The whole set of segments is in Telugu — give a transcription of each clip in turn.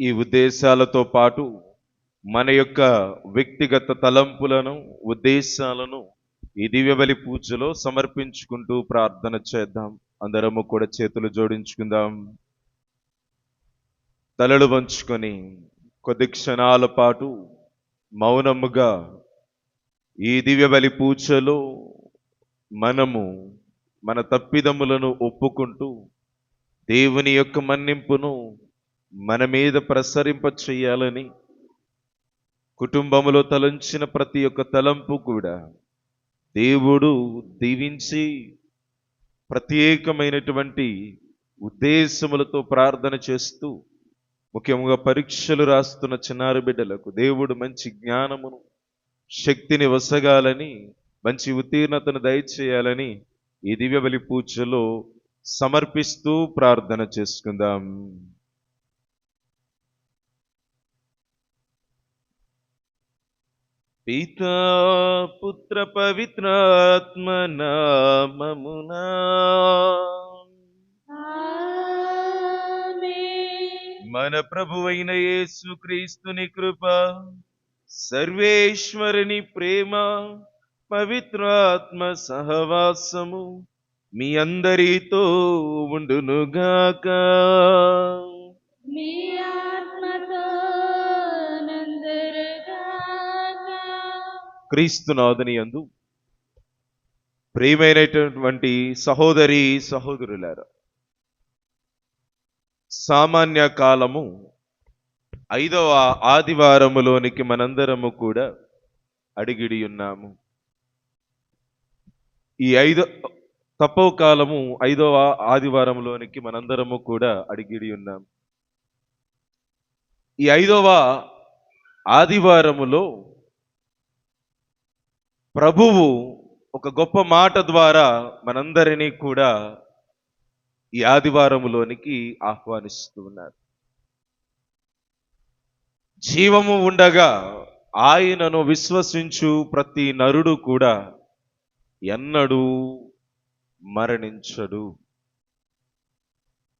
ఈ ఉద్దేశాలతో పాటు మన యొక్క వ్యక్తిగత తలంపులను, ఉద్దేశాలను ఈ దివ్యబలి పూజలో సమర్పించుకుంటూ ప్రార్థన చేద్దాం. అందరము కూడా చేతులు జోడించుకుందాం. తలలు వంచుకొని కొద్ది క్షణాల పాటు మౌనముగా ఈ దివ్యబలి పూజలో మనము మన తప్పిదములను ఒప్పుకుంటూ దేవుని యొక్క మన్నింపును మన మీద ప్రసరింప చేయాలని, కుటుంబములో తలంచిన ప్రతి ఒక్క తలంపు కూడా దేవుడు దీవించి ప్రత్యేకమైనటువంటి ఉద్దేశములతో ప్రార్థన చేస్తూ, ముఖ్యంగా పరీక్షలు రాస్తున్న చిన్నారి బిడ్డలకు దేవుడు మంచి జ్ఞానమును, శక్తిని వసగాలని, మంచి ఉత్తీర్ణతను దయచేయాలని ఈ దివ్యబలి పూజలో సమర్పిస్తూ ప్రార్థన చేసుకుందాం. పితా పుత్ర పవిత్రాత్మ నామమునా మన ప్రభువైన యేసుక్రీస్తుని కృప, సర్వేశ్వరుని ప్రేమ, పవిత్రాత్మ సహవాసము మీ అందరితో ఉండునుగాక. క్రీస్తునాథుని యందు ప్రియమైనటువంటి సహోదరి సహోదరులారా, సామాన్య కాలము 5వ ఆదివారములోనికి మనందరము కూడా అడిగిడి ఉన్నాము. ఈ తపోకాలము 5వ ఆదివారంలోనికి మనందరము కూడా అడిగిడి ఉన్నాము. ఈ 5వ ఆదివారములో ప్రభువు ఒక గొప్ప మాట ద్వారా మనందరినీ కూడా ఈ ఆదివారములోనికి ఆహ్వానిస్తూ ఉన్నారు. జీవము ఉండగా ఆయనను విశ్వసించు ప్రతి నరుడు కూడా ఎన్నడూ మరణించడు.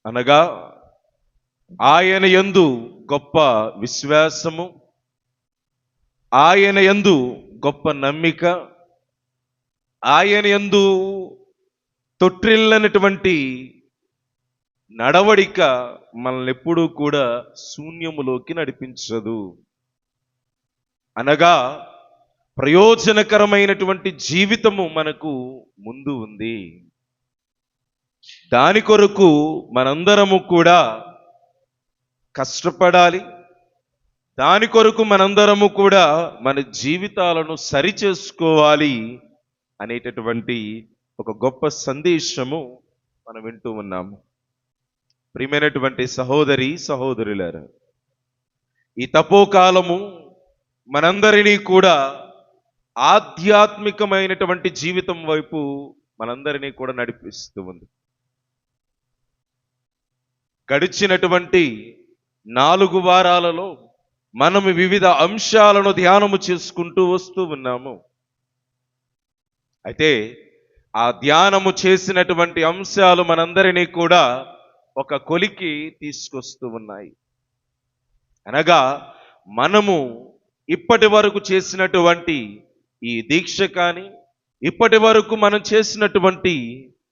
అనగా ఆయన యందు గొప్ప విశ్వాసము, ఆయన యందు గొప్ప నమ్మిక, ఆయన యందు తొట్టిల్లనటువంటి నడవడిక మనల్ని ఎప్పుడూ కూడా శూన్యములోకి నడిపించదు. అనగా ప్రయోజనకరమైనటువంటి జీవితము మనకు ముందు ఉంది. దాని కొరకు మనందరము కూడా కష్టపడాలి. దాని కొరకు మనందరము కూడా మన జీవితాలను సరిచేసుకోవాలి అనేటటువంటి ఒక గొప్ప సందేశము మనం వింటూ ఉన్నాము. ప్రియమైనటువంటి సహోదరి సహోదరులారా, ఈ తపోకాలము మనందరినీ కూడా ఆధ్యాత్మికమైనటువంటి జీవితం వైపు మనందరినీ కూడా నడిపిస్తూ ఉంది. గడిచినటువంటి 4 వారాలలో మనం వివిధ అంశాలను ధ్యానము చేసుకుంటూ వస్తూ ఉన్నాము. అయితే ఆ ధ్యానము చేసినటువంటి అంశాలు మనందరినీ కూడా ఒక కొలికి తీసుకొస్తూ ఉన్నాయి. అనగా మనము ఇప్పటి వరకు చేసినటువంటి ఈ దీక్ష కానీ, ఇప్పటి వరకు మనం చేసినటువంటి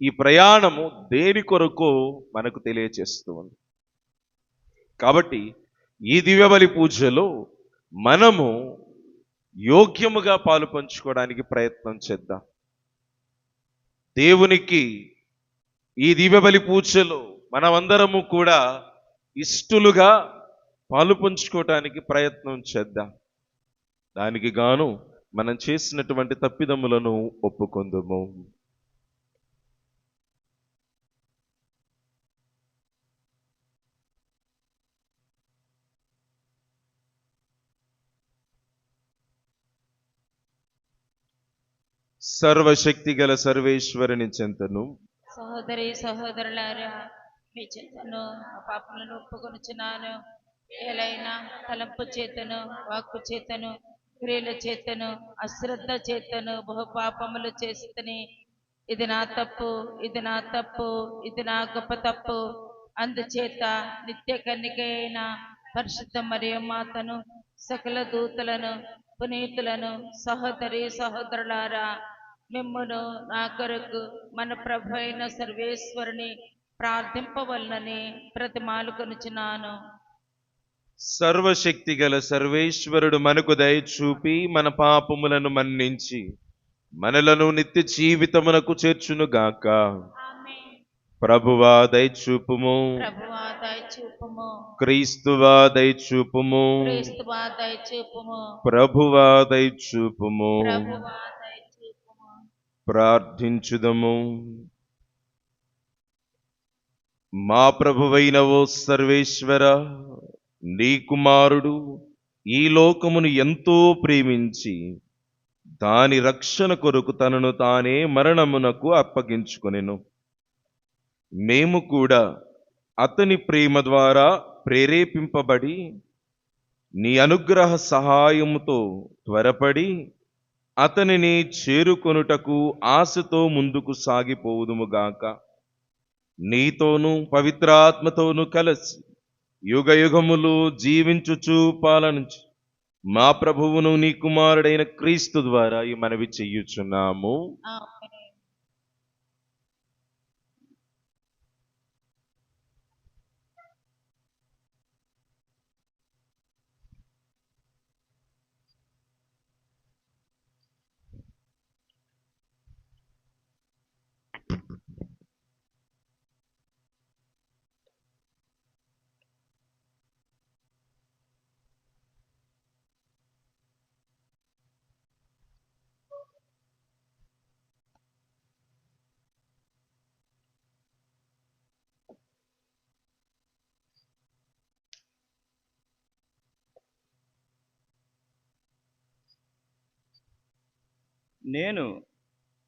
ఈ ప్రయాణము దేని కొరకు మనకు తెలియచేస్తూ ఉంది. కాబట్టి ఈ దివ్యబలి పూజలో మనము యోగ్యముగా పాలు పంచుకోవడానికి ప్రయత్నం చేద్దాం. దేవునికి ఈ దివ్యబలి పూజలో మనమందరము కూడా ఇష్టలుగా పాలు పంచుకోవటానికి ప్రయత్నం చేద్దాం. దానికి గాను మనం చేసినటువంటి తప్పిదములను ఒప్పుకొందుము. సర్వశక్తి గల సర్వేశ్వరుని చెంతను, సహోదరి సహోదరులారా, మీ చెంతను పాపములను ఒప్పుకొనుచున్నాను. ఏలైనా తలంపు చేతను, వాక్కు చేతను, క్రియల చేతను, అశ్రద్ధ చేతను బహు పాపములు చేస్తని. ఇది నా తప్పు, ఇది నా తప్పు, ఇది నా గొప్ప తప్పు. అందుచేత నిత్య కన్నిక అయిన పరిశుద్ధ మరియ మాతను, సకల దూతలను, పునీతులను, సహోదరి సహోదరులారా, మిమ్మును నా కొరకు మన ప్రభు అయిన సర్వేశ్వరుని ప్రార్థింపవలనని ప్రతిమాలుకొనుచున్నాను. సర్వశక్తి గల సర్వేశ్వరుడు మనకు దయ చూపి మన పాపములను మన్నించి మనలను నిత్య జీవితమునకు చేర్చునుగాక. ప్రభువా దయచూపుము. ప్రభువా దయచూపుము. క్రీస్తువా దయచూపుము. క్రీస్తువా దయచూపుము. ప్రభువా దయచూపుము. ప్రభువా దయచూపుము. ప్రార్థించుదము. మా ప్రభువైన ఓ సర్వేశ్వర, నీ కుమారుడు ఈ లోకమును ఎంతో ప్రేమించి దాని రక్షణ కొరకు తనను తానే మరణమునకు అప్పగించుకొనెను. మేము కూడా అతని ప్రేమ ద్వారా ప్రేరేపింపబడి నీ అనుగ్రహ సహాయముతో త్వరపడి అతనిని చేరుకొనుటకు ఆశతో ముందుకు సాగిపోవుదుముగాక. నీతోనూ పవిత్రాత్మతోనూ కలిసి యుగయుగములు జీవించుచు పాలనుచు మా ప్రభువును నీ కుమారుడైన క్రీస్తు ద్వారా ఈ మనవి చెయ్యుచున్నాము. ఆమేన్. నేను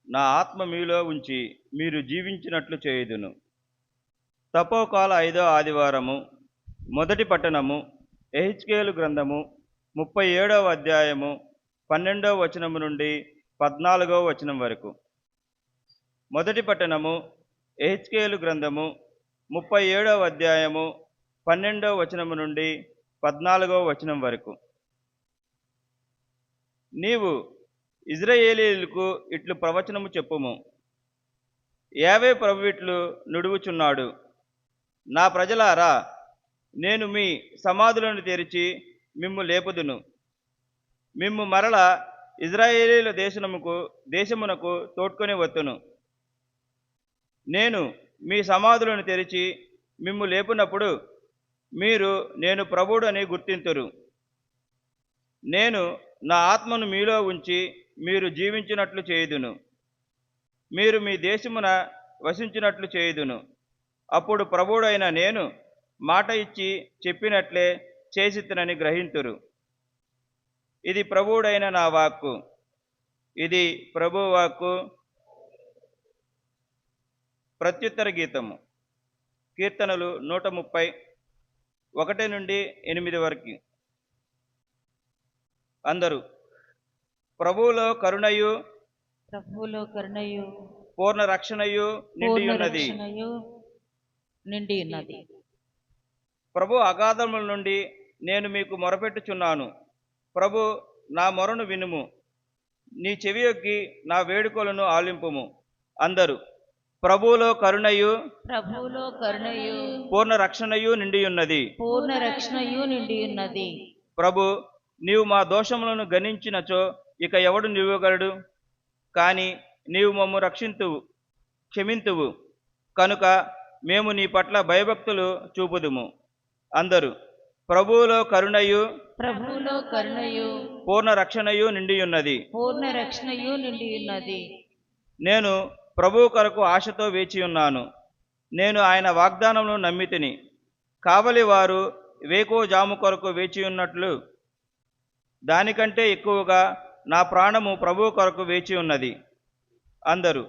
నా ఆత్మ మీలో ఉంచి మీరు జీవించినట్లు చేయుదును. తపోకాల 5వ ఆదివారము, మొదటి పట్టణము, యెహెజ్కేలు గ్రంథము 37వ అధ్యాయము 12వ వచనము నుండి 14వ వచనం వరకు. మొదటి పట్టణము, యెహెజ్కేలు గ్రంథము 37వ అధ్యాయము 12వ వచనము నుండి 14వ వచనం వరకు. నీవు ఇజ్రాయేలీయులకు ఇట్లు ప్రవచనము చెప్పుము. యావే ప్రభు ఇట్లు నుడువుచున్నాడు, నా ప్రజలారా, నేను మీ సమాధులను తెరిచి మిమ్ము లేపుదును. మిమ్ము మరల ఇజ్రాయేలీల దేశమునకు తోడ్కొని వత్తును. నేను మీ సమాధులను తెరిచి మిమ్ము లేపునప్పుడు మీరు నేను ప్రభువుడని గుర్తింతురు. నేను నా ఆత్మను మీలో ఉంచి మీరు జీవించినట్లు చేయుదును. మీరు మీ దేశమున వసించినట్లు చేయుదును. అప్పుడు ప్రభువుడైన నేను మాట ఇచ్చి చెప్పినట్లే చేసిత్తునని గ్రహింతురు. ఇది ప్రభువుడైన నా వాక్కు. ఇది ప్రభువు వాక్కు. ప్రత్యుత్తర గీతము. కీర్తనలు 130, 1 నుండి 8 వరకు. అందరూ ప్రభువులో కరుణయు ప్రభువులో కరుణయు పూర్ణ రక్షణయు నిండి ఉన్నది. నిండి ఉన్నది. ప్రభు అగాధముల నుండి నేను మీకు మొరపెట్టుచున్నాను. ప్రభు నా మొరను వినుము. నీ చెవియొగ్గి నా వేడుకలను ఆలింపుము. అందరూ ప్రభువులో కరుణయు ప్రభువులో కరుణయు పూర్ణ రక్షణయు నిండి ఉన్నది. పూర్ణ రక్షణయు నిండి ఉన్నది. ప్రభు, నీవు మా దోషములను గణించినచో ఇక ఎవడు నివ్వగలడు? కానీ నీవు మమ్ము క్షమింతువు కనుక మేము నీ పట్ల భయభక్తులు చూపుదుము. అందరూ ప్రభువులో కరుణయు ప్రభువులో కరుణయు పూర్ణ రక్షణయు నిండి ఉన్నది. పూర్ణ రక్షణయు నిండి ఉన్నది. నేను ప్రభువు కొరకు ఆశతో వేచి ఉన్నాను. నేను ఆయన వాగ్దానమును నమ్మితిని. కావలి వారు వేకువజాము కొరకు వేచి ఉన్నట్లు దానికంటే ఎక్కువగా నా ప్రాణము ప్రభువు కొరకు వేచి ఉన్నది. అందరూ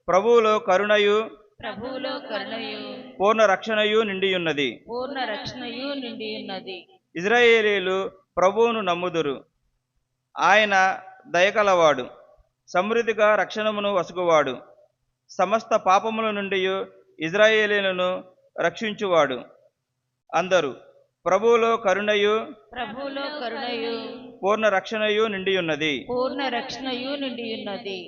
ప్రభువులో కరుణయు ప్రభువులో కరుణయు పూర్ణ రక్షణయు నిండి ఉన్నది. పూర్ణ రక్షణయు నిండి ఉన్నది. ఇజ్రాయేలీలు ప్రభువును నమ్ముదురు. ఆయన దయగలవాడు, సమృద్ధిగా రక్షణమును వసుగువాడు. సమస్త పాపముల నుండి ఇజ్రాయేలీలను రక్షించువాడు. అందరూ ప్రభువులో కరుణయు ప్రభువులో కరుణయు పూర్ణ రక్షణయు నిండి ఉన్నది. పూర్ణ రక్షణయు నిండి ఉన్నది.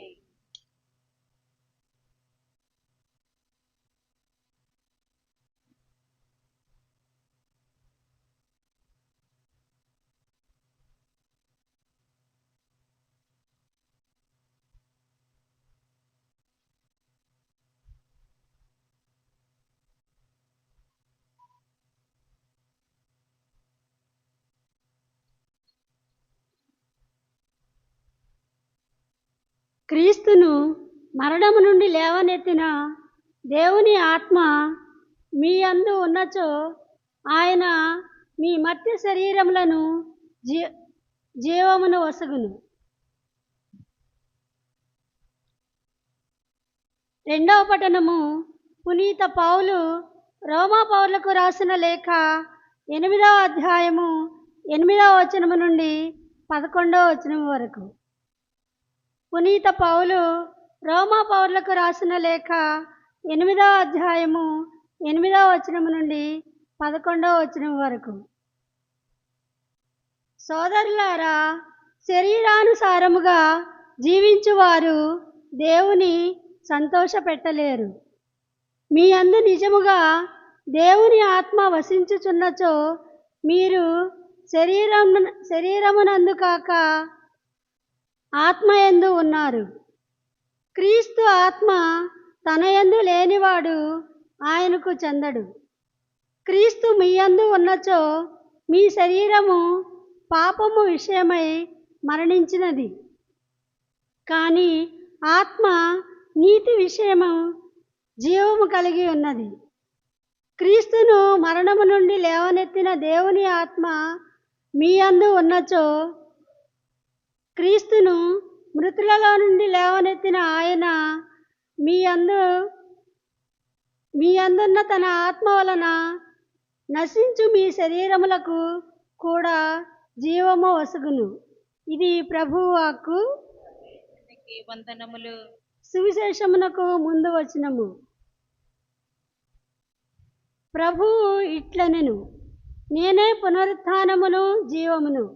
క్రీస్తును మరణము నుండి లేవనెత్తిన దేవుని ఆత్మ మీ యందు ఉన్నచో ఆయన మీ మర్త్య శరీరములను జీవమును వసగును. రెండవ పఠనము పునీత పౌలు రోమా పౌరులకు రాసిన లేఖ 8వ అధ్యాయము 8వ వచనము నుండి 11వ వచనం వరకు. పునీత పౌలు రోమా పౌరులకు రాసిన లేఖ 8వ అధ్యాయము 8వ వచనము నుండి 11వ వచనం వరకు. సోదరులారా, శరీరానుసారముగా జీవించువారు దేవుని సంతోషపెట్టలేరు. మీ యందు నిజముగా దేవుని ఆత్మ వసించుచున్నచో మీరు శరీరమునందు కాక ఆత్మయందు ఉన్నారు. క్రీస్తు ఆత్మ తన యందు లేనివాడు ఆయనకు చెందడు. క్రీస్తు మీ యందు ఉన్నచో మీ శరీరము పాపము విషయమై మరణించినది, కానీ ఆత్మ నీతి విషయము జీవము కలిగి ఉన్నది. క్రీస్తును మరణము నుండి లేవనెత్తిన దేవుని ఆత్మ మీ యందు ఉన్నచో క్రీస్తును మృతులలో నుండి లేవనెత్తిన ఆయన మీ అందున్న తన ఆత్మ వలన నశించు మీ శరీరములకు కూడా జీవము వసగును. ఇది ప్రభువు వాక్కు. వందనములు. సువిశేషమునకు ముందు వచనము. ప్రభువు ఇట్లనెను, నేనే పునరుత్థానమును జీవమును.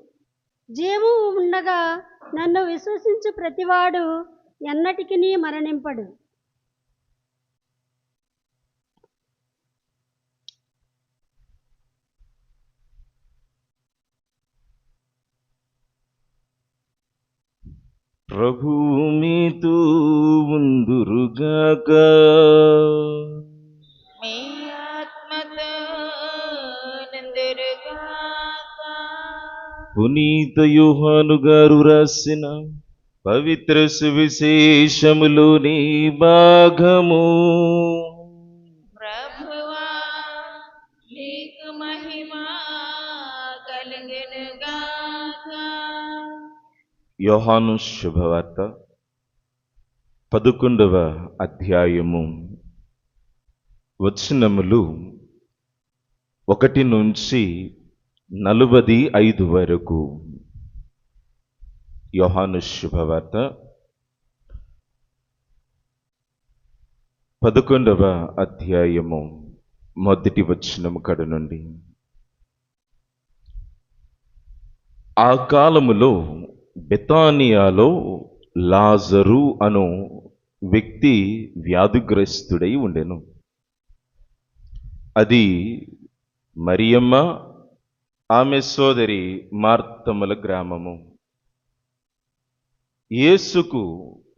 జీవము ఉండగా నన్ను విశ్వసించు ప్రతివాడు ఎన్నటికినీ మరణింపడు. ప్రభువు మీతో ఉందురుగాక. మీ ఆత్మతో నిందురుగాక. పునీత యోహాను గారు రాసిన పవిత్ర సువిశేషములోని భాగము. ప్రభువా నీకు మహిమ కలుగునుగాక. యోహాను శుభవార్త 11వ అధ్యాయము వచనములు 1 నుంచి 45 వరకు. యోహాను శుభవార్త 11వ అధ్యాయము 1వ వచనము కడ నుండి. ఆ కాలములో బెతానియాలో లాజరు అను వ్యక్తి వ్యాధిగ్రస్తుడై ఉండెను. అది మరియమ్మ ఆమె సోదరి మార్తముల గ్రామము. యేసుకు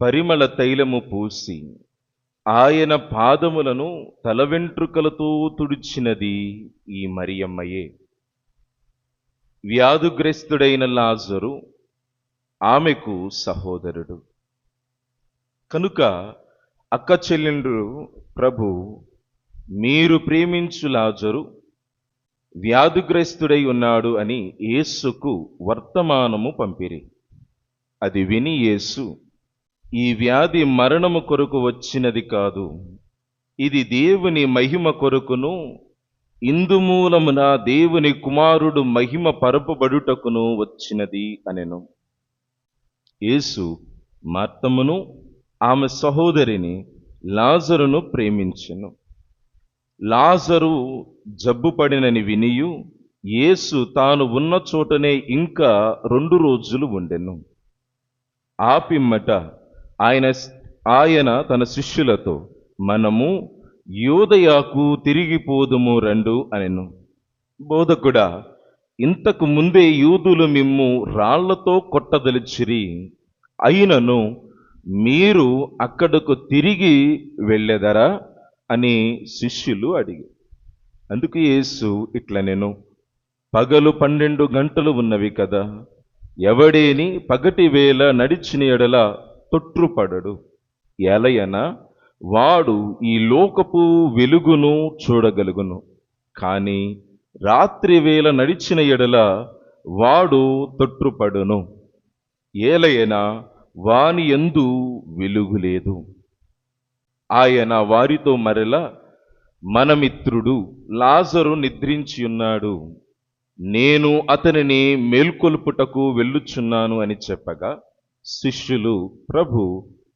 పరిమళ తైలము పూసి ఆయన పాదములను తల వెంట్రుకలతో తుడిచినది ఈ మరియమ్మయే. వ్యాధిగ్రస్తుడైన లాజరు ఆమెకు సహోదరుడు కనుక అక్క చెల్లెండ్రు, ప్రభు మీరు ప్రేమించు లాజరు వ్యాధిగ్రస్తుడై ఉన్నాడు అని యేసుకు వర్తమానము పంపిరి. అది విని యేసు, ఈ వ్యాధి మరణము కొరకు వచ్చినది కాదు, ఇది దేవుని మహిమ కొరకును ఇందుమూలమున దేవుని కుమారుడు మహిమ పరపబడుటకును వచ్చినది అనెను. యేసు మార్తమును ఆమె సహోదరిని లాజరును ప్రేమించెను. లాజరు జబ్బుపడినని వినియు యేసు తాను ఉన్న చోటనే ఇంకా 2 రోజులు ఉండెను. ఆ పిమ్మట ఆయన తన శిష్యులతో, మనము యోదయాకు తిరిగిపోదుము రండు అనెను. బోధకుడా, ఇంతకు ముందే యూదులు మిమ్ము రాళ్లతో కొట్టదలిచిరి, అయినను మీరు అక్కడకు తిరిగి వెళ్ళెదరా అని శిష్యులు అడిగి. అందుకు యేసు ఇట్లనెను, పగలు 12 గంటలు ఉన్నవి కదా, ఎవడేని పగటి వేళ నడిచిన ఎడల తొట్రుపడడు, ఎలయన వాడు ఈ లోకపు వెలుగును చూడగలుగును. కాని రాత్రి వేళ నడిచిన ఎడల వాడు తొట్రుపడును, ఏలయన వాని యందు వెలుగు లేదు. ఆయన వారితో మరలా, మన మిత్రుడు లాజరు నిద్రించి ఉన్నాడు, నేను అతనిని మేల్కొల్పుటకు వెళ్ళుచున్నాను అని చెప్పగా, శిష్యులు, ప్రభు,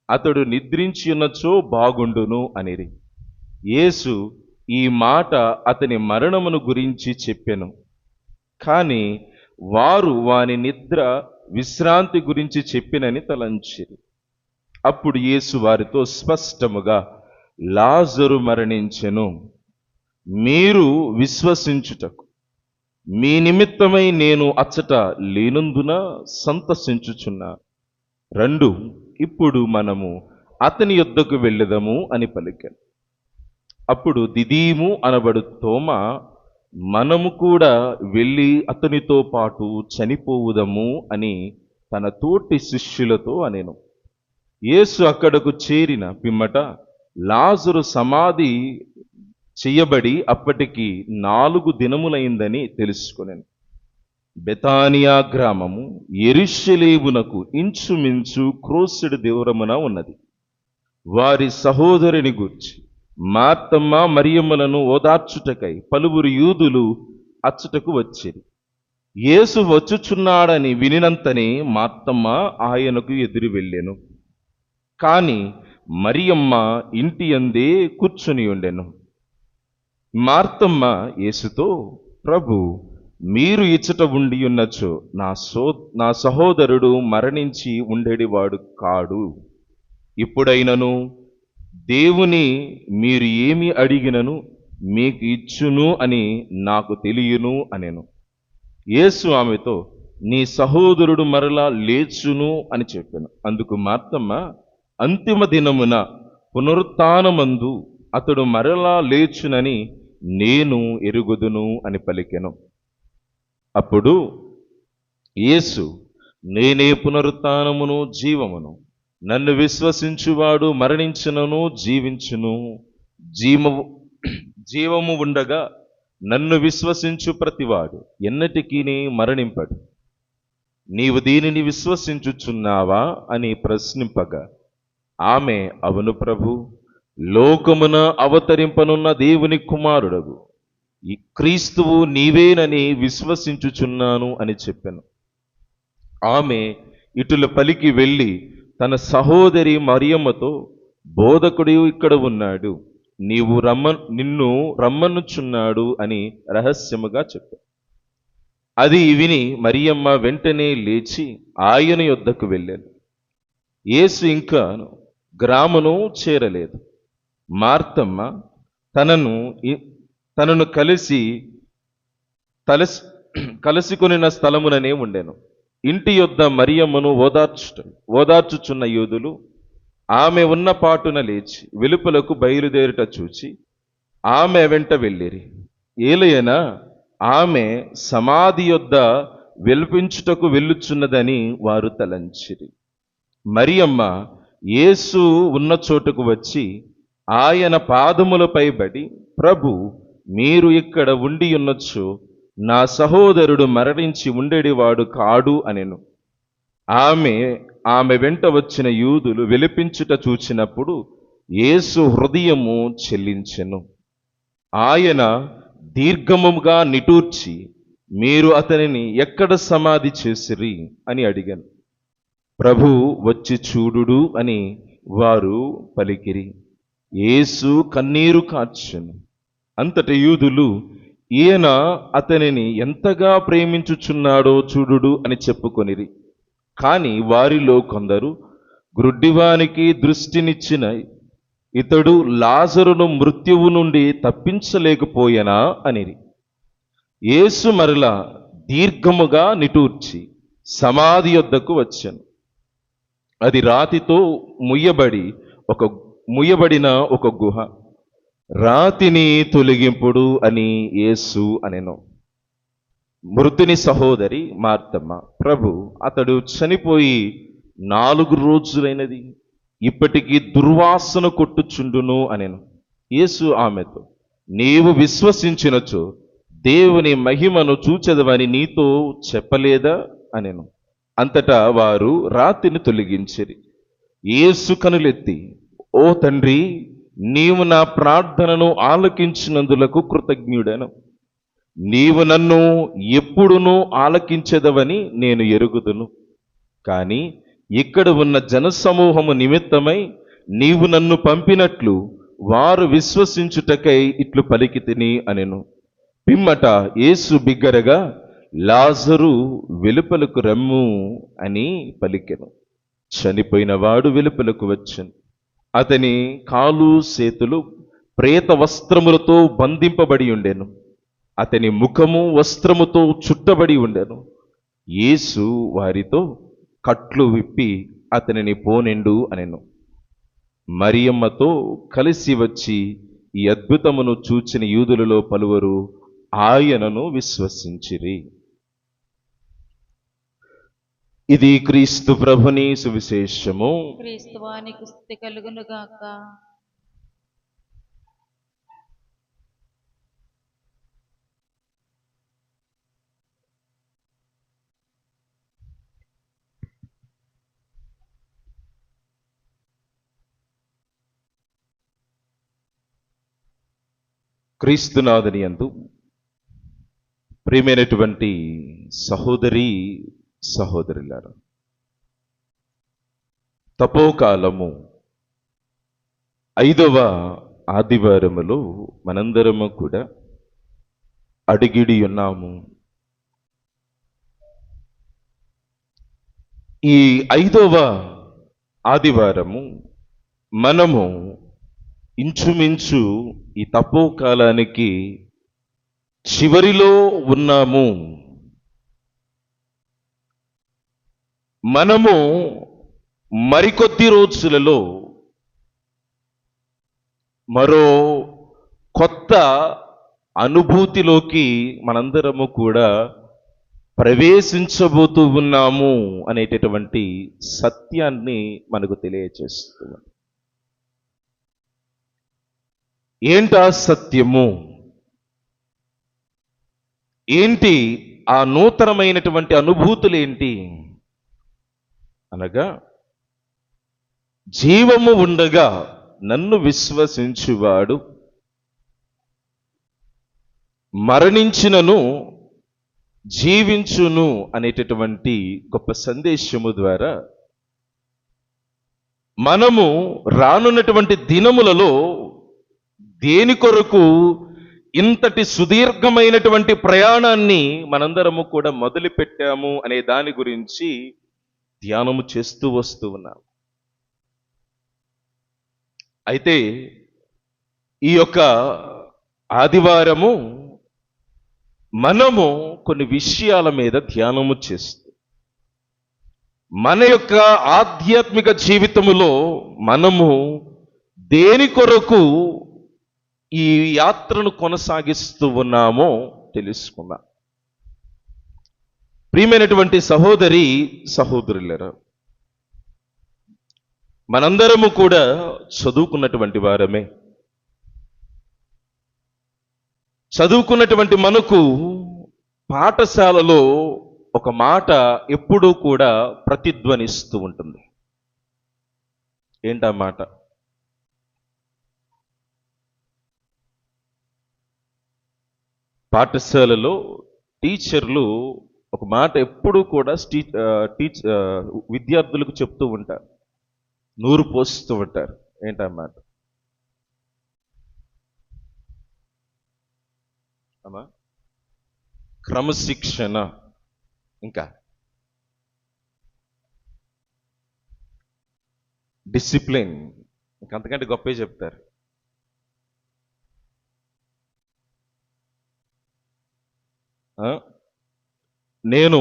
అతడు నిద్రించి ఉన్నచో బాగుండును అనిరి. యేసు ఈ మాట అతని మరణమును గురించి చెప్పెను, కాని వారు వాని నిద్ర విశ్రాంతి గురించి చెప్పినని తలంచిరి. అప్పుడు యేసు వారితో స్పష్టముగా, లాజరు మరణించెను, మీరు విశ్వసించుటకు మీ నిమిత్తమై నేను అచ్చట లేనందున సంతసించుచున్నా. రండు, ఇప్పుడు మనము అతని యొద్దకు వెళ్ళెదము అని పలికాను. అప్పుడు దిదీము అనబడు తోమా, మనము కూడా వెళ్ళి అతనితో పాటు చనిపోవుదము అని తన తోటి శిష్యులతో అనెను. యేసు అక్కడకు చేరిన పిమ్మట లాజరు సమాధి చెయ్యబడి అప్పటికి 4 దినములైందని తెలుసుకొనెను. బెతానియా గ్రామము యెరూషలేమునకు ఇంచుమించు క్రోసెడు దూరమున ఉన్నది. వారి సహోదరుని గూర్చి మార్తమ్మ మరియమ్మలను ఓదార్చుటకై పలువురు యూదులు అచ్చటకు వచ్చిరి. యేసు వచ్చుచున్నాడని వినినంతనే మార్తమ్మ ఆయనకు ఎదురు వెళ్ళెను. కాని మరియమ్మ ఇంటి యందే కూర్చుని ఉండెను. మార్తమ్మ యేసుతో, ప్రభు, మీరు ఇచ్చట ఉండి ఉన్నచో నా సహోదరుడు మరణించి ఉండేడివాడు కాడు. ఇప్పుడైనను దేవుని మీరు ఏమి అడిగినను మీకు ఇచ్చును అని నాకు తెలియను అనెను. యేసు ఆమెతో, నీ సహోదరుడు మరలా లేచును అని చెప్పాను. అందుకు మార్తమ్మ, అంతిమ దినమున పునరుత్థానమందు అతడు మరలా లేచునని నేను ఎరుగుదును అని పలికెను. అప్పుడు యేసు, నేనే పునరుత్థానమును జీవమును, నన్ను విశ్వసించువాడు మరణించినను జీవించును, జీవము ఉండగా నన్ను విశ్వసించు ప్రతివాడు ఎన్నటికీ మరణింపడు. నీవు దీనిని విశ్వసించుచున్నావా అని ప్రశ్నింపగా, ఆమె, అవును ప్రభు, లోకమున అవతరింపనున్న దేవుని కుమారుడగు ఈ క్రీస్తువు నీవేనని విశ్వసించుచున్నాను అని చెప్పాను. ఆమె ఇటుల పలికి వెళ్ళి తన సహోదరి మరియమ్మతో, బోధకుడు ఇక్కడ ఉన్నాడు, నిన్ను రమ్మనుచున్నాడు అని రహస్యముగా చెప్పాను. అది విని మరియమ్మ వెంటనే లేచి ఆయన యొద్దకు వెళ్ళాను. యేసు ఇంకా గ్రామము చేరలేదు. మార్తమ్మ తనను కలసికొనిన స్థలముననే ఉండెను. ఇంటి యొద్ద మరియమ్మను ఓదార్చుచున్న యూదులు ఆమె ఉన్న పాటున లేచి వెలుపలకు బయలుదేరుట చూచి ఆమె వెంట వెళ్ళిరి. ఏలయనా ఆమె సమాధి యొద్ద వెలుపించుటకు వెళ్ళుచున్నదని వారు తలంచిరి. మరియమ్మ యేసు ఉన్న చోటుకు వచ్చి ఆయన పాదములపై పడి, ప్రభు, మీరు ఇక్కడ ఉండి ఉన్నచో నా సహోదరుడు మరణించి ఉండేడివాడు కాడు అనెను. ఆమె వెంట వచ్చిన యూదులు వెలిపించుట చూచినప్పుడు యేసు హృదయము చెల్లించెను. ఆయన దీర్ఘముగా నిటూర్చి, మీరు అతనిని ఎక్కడ సమాధి చేసిరి అని అడిగాను. ప్రభు, వచ్చి చూడుడు అని వారు పలికిరి. యేసు కన్నీరు కార్చెను. అంతట యూదులు, ఈయన అతనిని ఎంతగా ప్రేమించుచున్నాడో చూడుడు అని చెప్పుకొనిరి. కాని వారిలో కొందరు, గ్రుడ్డివానికి దృష్టినిచ్చిన ఇతడు లాజరును మృత్యువు నుండి తప్పించలేకపోయెనా అనిరి. యేసు మరలా దీర్ఘముగా నిటూర్చి సమాధి యొద్దకు వచ్చెను. అది రాతితో ముయ్యబడిన ఒక గుహ. రాతిని తొలగింపుడు అని యేసు అనెను. మృతుని సహోదరి మార్తమ్మ, ప్రభు, అతడు చనిపోయి 4 రోజులైనది, ఇప్పటికీ దుర్వాసన కొట్టుచుండును అనెను. యేసు ఆమెతో, నీవు విశ్వసించినచో దేవుని మహిమను చూచెదవని నీతో చెప్పలేదా అనెను. అంతటా వారు రాతిని తొలగించిరి. యేసు కనులెత్తి, ఓ తండ్రి, నీవు నా ప్రార్థనను ఆలకించినందులకు కృతజ్ఞుడను. నీవు నన్ను ఎప్పుడునూ ఆలకించెదవని నేను ఎరుగుదును. కానీ ఇక్కడ ఉన్న జనసమూహము నిమిత్తమై నీవు నన్ను పంపినట్లు వారు విశ్వసించుటకై ఇట్లు పలికితిని అనెను. పిమ్మట యేసు బిగ్గరగా, లాజరు వెలుపలకు రమ్ము అని పలికెను. చనిపోయిన వాడు వెలుపలకు వచ్చెను. అతని కాలు చేతులు ప్రేత వస్త్రములతో బంధింపబడి ఉండెను. అతని ముఖము వస్త్రముతో చుట్టబడి ఉండెను. యేసు వారితో, కట్లు విప్పి అతనిని పోనెండు అనెను. మరియమ్మతో కలిసి వచ్చి ఈ అద్భుతమును చూచిన యూదులలో పలువురు ఆయనను విశ్వసించిరి. ఇది క్రీస్తు ప్రభుని సువిశేషము. క్రీస్తువానికి స్తుతి కలుగును గాక. క్రీస్తునాథుని యందు ప్రియమైనటువంటి సహోదరి సహోదరులారా, తపోకాలము 5వ ఆదివారములో మనందరము కూడా అడిగిడి ఉన్నాము. ఈ 5వ ఆదివారము మనము ఇంచుమించు ఈ తపోకాలానికి చివరిలో ఉన్నాము. మనము మరికొద్ది రోజులలో మరో కొత్త అనుభూతిలోకి మనందరము కూడా ప్రవేశించబోతూ ఉన్నాము అనేటటువంటి సత్యాన్ని మనకు తెలియజేస్తున్నాం. ఏంటా సత్యము? ఏంటి ఆ నూతనమైనటువంటి అనుభూతులు ఏంటి అనగా, జీవము ఉండగా నన్ను విశ్వసించువాడు మరణించినను జీవించును అనేటటువంటి గొప్ప సందేశము ద్వారా మనము రానున్నటువంటి దినములలో దేని కొరకు ఇంతటి సుదీర్ఘమైనటువంటి ప్రయాణాన్ని మనందరము కూడా మొదలు పెట్టాము అనే దాని గురించి ధ్యానము చేస్తూ వస్తూ ఉన్నాం. అయితే ఈ యొక్క ఆదివారము మనము కొన్ని విషయాల మీద ధ్యానము చేస్తూ మన యొక్క ఆధ్యాత్మిక జీవితములో మనము దేని కొరకు ఈ యాత్రను కొనసాగిస్తూ ఉన్నామో తెలుసుకుందాం. ప్రియమైనటువంటి సహోదరి సహోదరులారా, మనందరము కూడా చదువుకున్నటువంటి వారమే. చదువుకున్నటువంటి మనకు పాఠశాలలో ఒక మాట ఎప్పుడూ కూడా ప్రతిధ్వనిస్తూ ఉంటుంది. ఏంటా మాట? పాఠశాలలో టీచర్లు ఒక మాట ఎప్పుడూ కూడా విద్యార్థులకు చెప్తూ ఉంటారు, నూరు పోస్తూ ఉంటారు. ఏంటా మాట? అమ్మా, క్రమశిక్షణ, ఇంకా డిసిప్లిన్, ఇంకంతకంటే గొప్పే చెప్తారు. నేను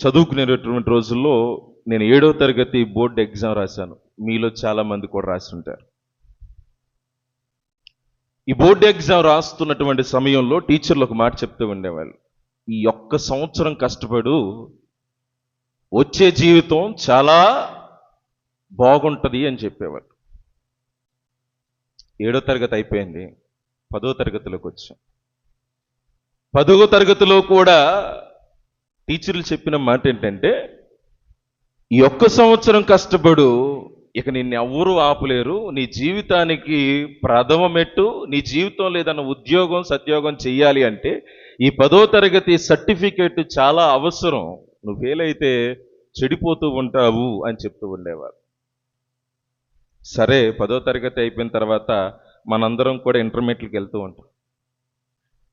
చదువుకునేటటువంటి రోజుల్లో నేను 7వ తరగతి బోర్డు ఎగ్జామ్ రాశాను. మీలో చాలా మంది కూడా రాసి ఉంటారు. ఈ బోర్డు ఎగ్జామ్ రాస్తున్నటువంటి సమయంలో టీచర్లు ఒక మాట చెప్తూ ఉండేవాళ్ళు, ఈ ఒక్క సంవత్సరం కష్టపడు, వచ్చే జీవితం చాలా బాగుంటుంది అని చెప్పేవాళ్ళు. 7వ తరగతి అయిపోయింది, 10వ తరగతిలోకి వచ్చాం. 10వ తరగతిలో కూడా టీచర్లు చెప్పిన మాట ఏంటంటే, ఈ ఒక్క సంవత్సరం కష్టపడు, ఇక నిన్ను ఎవ్వరూ ఆపలేరు, నీ జీవితానికి ప్రథమ మెట్టు, నీ జీవితంలో ఏదైనా ఉద్యోగం సద్యోగం చెయ్యాలి అంటే ఈ 10వ తరగతి సర్టిఫికేట్ చాలా అవసరం, నువ్వు ఫెయిల్ అయితే చెడిపోతూ ఉంటావు అని చెప్తూ ఉండేవారు. సరే, 10వ తరగతి అయిపోయిన తర్వాత మనందరం కూడా ఇంటర్మీడియట్కి వెళ్తూ ఉంటాం.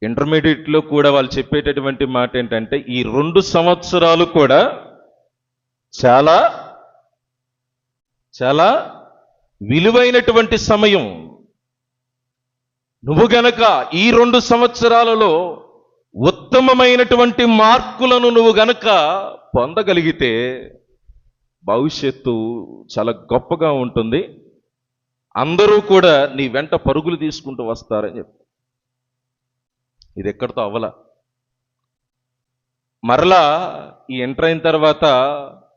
ఇంటర్మీడియట్లో కూడా వాళ్ళు చెప్పేటటువంటి మాట ఏంటంటే, ఈ 2 సంవత్సరాలు కూడా చాలా చాలా విలువైనటువంటి సమయం. నువ్వు గనక ఈ 2 సంవత్సరాలలో ఉత్తమమైనటువంటి మార్కులను నువ్వు గనక పొందగలిగితే భవిష్యత్తు చాలా గొప్పగా ఉంటుంది, అందరూ కూడా నీ వెంట పరుగులు తీసుకుంటూ వస్తారని చెప్పి. ఇది ఎక్కడితో అవ్వల. మరలా ఈ ఎంటర్ అయిన తర్వాత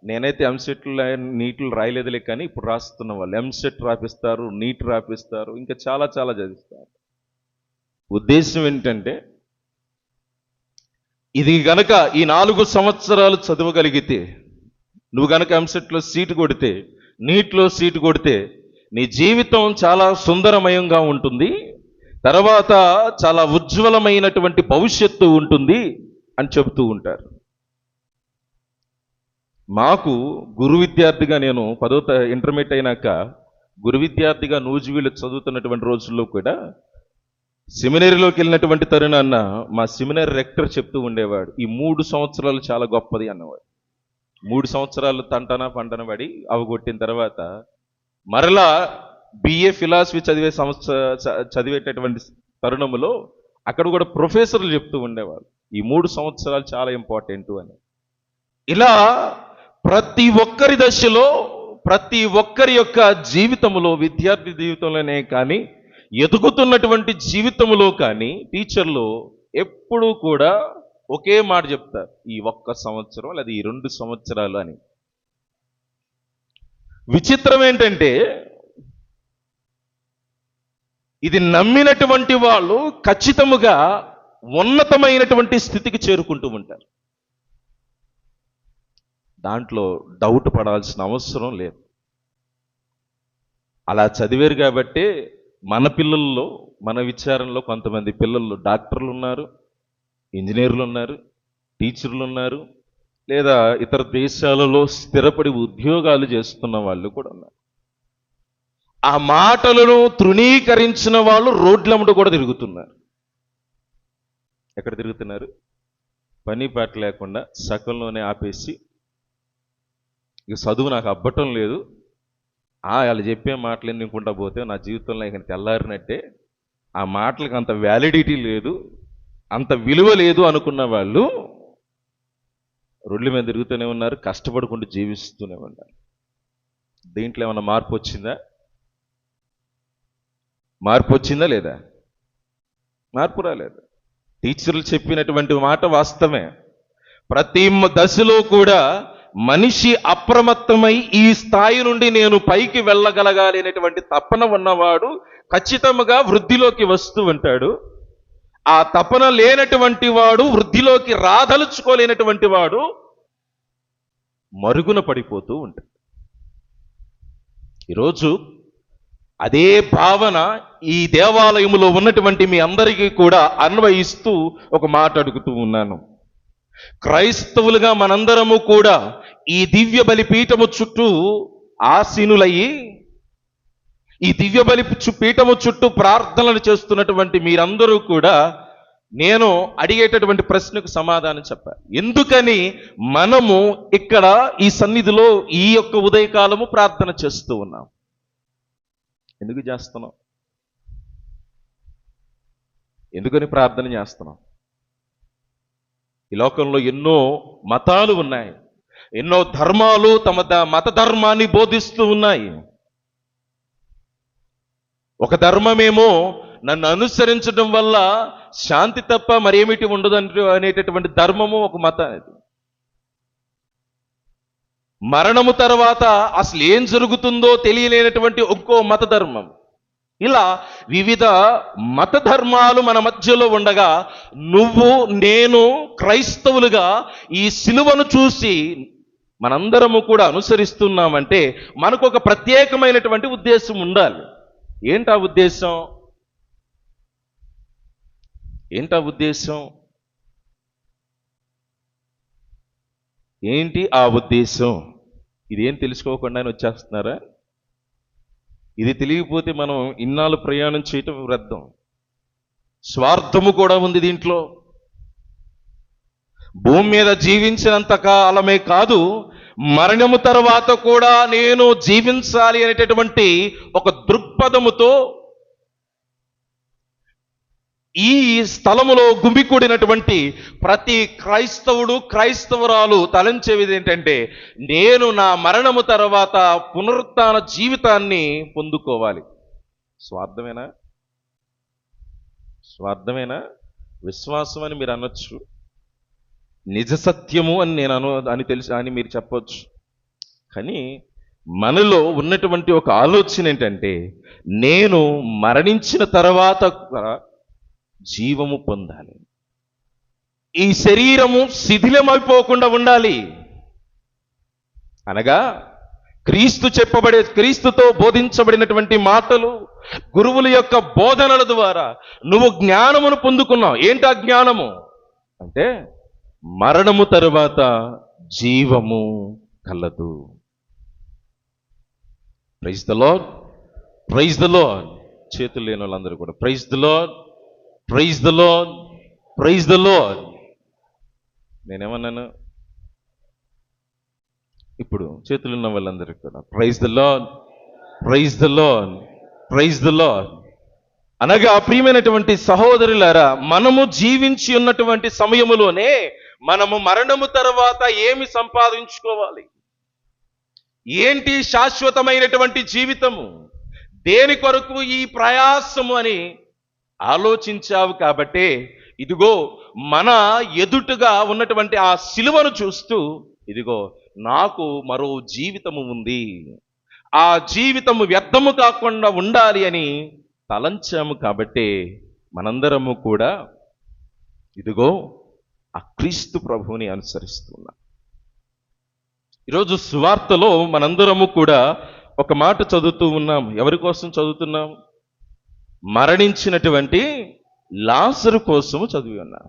నేనైతే ఎంసెట్లు నీట్లు రాయలేదులే, కానీ ఇప్పుడు రాస్తున్న వాళ్ళు ఎంసెట్ రాపిస్తారు, నీట్ రాపిస్తారు, ఇంకా చాలా చాలా చదివిస్తారు. ఉద్దేశం ఏంటంటే, ఇది గనక ఈ 4 సంవత్సరాలు చదవగలిగితే, నువ్వు గనక ఎంసెట్లో సీటు కొడితే, నీట్లో సీటు కొడితే నీ జీవితం చాలా సుందరమయంగా ఉంటుంది, తర్వాత చాలా ఉజ్వలమైనటువంటి భవిష్యత్తు ఉంటుంది అని చెబుతూ ఉంటారు. మాకు గురు విద్యార్థిగా, నేను 10వ ఇంటర్మీడియట్ అయినాక గురు విద్యార్థిగా నూజివీళ్ళు చదువుతున్నటువంటి రోజుల్లో కూడా సెమినరీలోకి వెళ్ళినటువంటి తరుణాన్న మా సెమినరీ రెక్టర్ చెప్తూ ఉండేవాడు, ఈ 3 సంవత్సరాలు చాలా గొప్పది అన్నవాడు. 3 సంవత్సరాలు తంటన పంటన పడి అవగొట్టిన తర్వాత మరలా బిఏ ఫిలాసఫీ చదివేటటువంటి తరుణములో అక్కడ కూడా ప్రొఫెసర్లు చెప్తూ ఉండేవాళ్ళు, ఈ 3 సంవత్సరాలు చాలా ఇంపార్టెంట్ అని. ఇలా ప్రతి ఒక్కరి దశలో, ప్రతి ఒక్కరి యొక్క జీవితంలో, విద్యార్థి జీవితంలోనే కానీ, ఎదుగుతున్నటువంటి జీవితంలో కానీ టీచర్లు ఎప్పుడూ కూడా ఒకే మాట చెప్తారు, ఈ 1 సంవత్సరం లేదా ఈ 2 సంవత్సరాలు అని. విచిత్రం ఏంటంటే, ఇది నమ్మినటువంటి వాళ్ళు ఖచ్చితముగా ఉన్నతమైనటువంటి స్థితికి చేరుకుంటూ ఉంటారు. దాంట్లో డౌట్ పడాల్సిన అవసరం లేదు. అలా చదివారు కాబట్టి మన పిల్లల్లో, మన విచారంలో కొంతమంది పిల్లలు డాక్టర్లు ఉన్నారు, ఇంజనీర్లు ఉన్నారు, టీచర్లు ఉన్నారు, లేదా ఇతర దేశాలలో స్థిరపడి ఉద్యోగాలు చేస్తున్న వాళ్ళు కూడా ఉన్నారు. ఆ మాటలను తృణీకరించిన వాళ్ళు రోడ్లమ్మట కూడా తిరుగుతున్నారు. ఎక్కడ తిరుగుతున్నారు? పని పాట లేకుండా సకంలోనే ఆపేసి, ఇక చదువు నాకు అబ్బటం లేదు, వాళ్ళు చెప్పే మాటలు ఎన్నుకుంటా పోతే నా జీవితంలో ఇక తెల్లారినట్టే, ఆ మాటలకు అంత వ్యాలిడిటీ లేదు, అంత విలువ లేదు అనుకున్న వాళ్ళు రోడ్ల మీద తిరుగుతూనే ఉన్నారు, కష్టపడుకుంటూ జీవిస్తూనే ఉన్నారు. దీంట్లో ఏమన్నా మార్పు వచ్చిందా? మార్పు వచ్చిందా లేదా? మార్పు రాలేదు. టీచర్లు చెప్పినటువంటి మాట వాస్తవమే. ప్రతి దశలో కూడా మనిషి అప్రమత్తమై ఈ స్థాయి నుండి నేను పైకి వెళ్ళగలగాలి అనేటువంటి తపన ఉన్నవాడు ఖచ్చితంగా వృద్ధిలోకి వస్తూ ఉంటాడు. ఆ తపన లేనటువంటి వాడు, వృద్ధిలోకి రాదలుచుకోలేనటువంటి వాడు మరుగున పడిపోతూ ఉంటాడు. ఈరోజు అదే భావన ఈ దేవాలయంలో ఉన్నటువంటి మీ అందరికీ కూడా అన్వయిస్తూ ఒక మాట అడుగుతూ ఉన్నాను. క్రైస్తవులుగా మనందరము కూడా ఈ దివ్య బలిపీఠము చుట్టూ ఆసీనులయ్యి, ఈ దివ్య బలి పీఠము చుట్టూ ప్రార్థనలు చేస్తున్నటువంటి మీరందరూ కూడా నేను అడిగేటటువంటి ప్రశ్నకు సమాధానం చెప్పాలి. ఎందుకని మనము ఇక్కడ ఈ సన్నిధిలో ఈ యొక్క ఉదయకాలము ప్రార్థన చేస్తూ ఉన్నాం? ఎందుకు చేస్తున్నాం? ఎందుకని ప్రార్థన చేస్తున్నాం? ఈ లోకంలో ఎన్నో మతాలు ఉన్నాయి, ఎన్నో ధర్మాలు తమ మత ధర్మాన్ని బోధిస్తూ ఉన్నాయి. ఒక ధర్మమేమో నన్ను అనుసరించడం వల్ల శాంతి తప్ప మరేమిటి ఉండదు అనేటటువంటి ధర్మము ఒక మతం. మరణము తర్వాత అసలు ఏం జరుగుతుందో తెలియలేనటువంటి ఇంకో మత ధర్మం. ఇలా వివిధ మత ధర్మాలు మన మధ్యలో ఉండగా నువ్వు నేను క్రైస్తవులుగా ఈ సిలువను చూసి మనందరము కూడా అనుసరిస్తున్నామంటే మనకు ఒక ప్రత్యేకమైనటువంటి ఉద్దేశం ఉండాలి. ఏంటా ఉద్దేశం? ఏంటా ఉద్దేశం? ఏంటి ఆ ఉద్దేశం? ఇదేం తెలుసుకోకుండానే వచ్చేస్తున్నారా? ఇది తెలియకపోతే మనం ఇన్నాళ్ళు ప్రయాణం చేయటం వ్యర్థం. స్వార్థము కూడా ఉంది దీంట్లో. భూమి మీద జీవించినంత కాలమే కాదు, మరణము తర్వాత కూడా నేను జీవించాలి అనేటటువంటి ఒక దృక్పథముతో ఈ స్థలములో గుమికూడినటువంటి ప్రతి క్రైస్తవుడు క్రైస్తవురాలు తలంచేది ఏంటంటే, నేను నా మరణము తర్వాత పునరుత్థాన జీవితాన్ని పొందుకోవాలి. స్వార్థమేనా? స్వార్థమేనా? విశ్వాసం అని మీరు అనొచ్చు, నిజ సత్యము అని నేను తెలుసు అని మీరు చెప్పొచ్చు. కానీ మనలో ఉన్నటువంటి ఒక ఆలోచన ఏంటంటే, నేను మరణించిన తర్వాత జీవము పొందాలి, ఈ శరీరము శిథిలమైపోకుండా ఉండాలి. అనగా క్రీస్తుతో బోధించబడినటువంటి మాటలు, గురువుల యొక్క బోధనల ద్వారా నువ్వు జ్ఞానమును పొందుకున్నావు. ఏంటా జ్ఞానము అంటే, మరణము తరువాత జీవము కలదు. Praise the Lord, praise the Lord. చేతులు లేని వాళ్ళందరూ కూడా praise the Lord, praise the Lord, praise the Lord. నేనేమన్నాను? ఇప్పుడు చేతులు ఉన్న వాళ్ళందరికీ కూడా praise the Lord, praise the Lord, praise the Lord. అనగా ప్రియమైనటువంటి సహోదరులారా, మనము జీవించి ఉన్నటువంటి సమయములోనే మనము మరణము తర్వాత ఏమి సంపాదించుకోవాలి, ఏంటి శాశ్వతమైనటువంటి జీవితము, దేని కొరకు ఈ ప్రయాసము అని ఆలోచించావు. కాబట్టే ఇదిగో మన ఎదుటగా ఉన్నటువంటి ఆ సిలువను చూస్తూ, ఇదిగో నాకు మరో జీవితము ఉంది, ఆ జీవితము వ్యర్థము కాకుండా ఉండాలి అని తలంచాము. కాబట్టే మనందరము కూడా ఇదిగో ఆ క్రీస్తు ప్రభువుని అనుసరిస్తున్నాం. ఈరోజు సువార్తలో మనందరము కూడా ఒక మాట చదువుతూ ఉన్నాం. ఎవరి కోసం చదువుతున్నాం? మరణించినటువంటి లాజరు కోసము చదివి ఉన్నాం.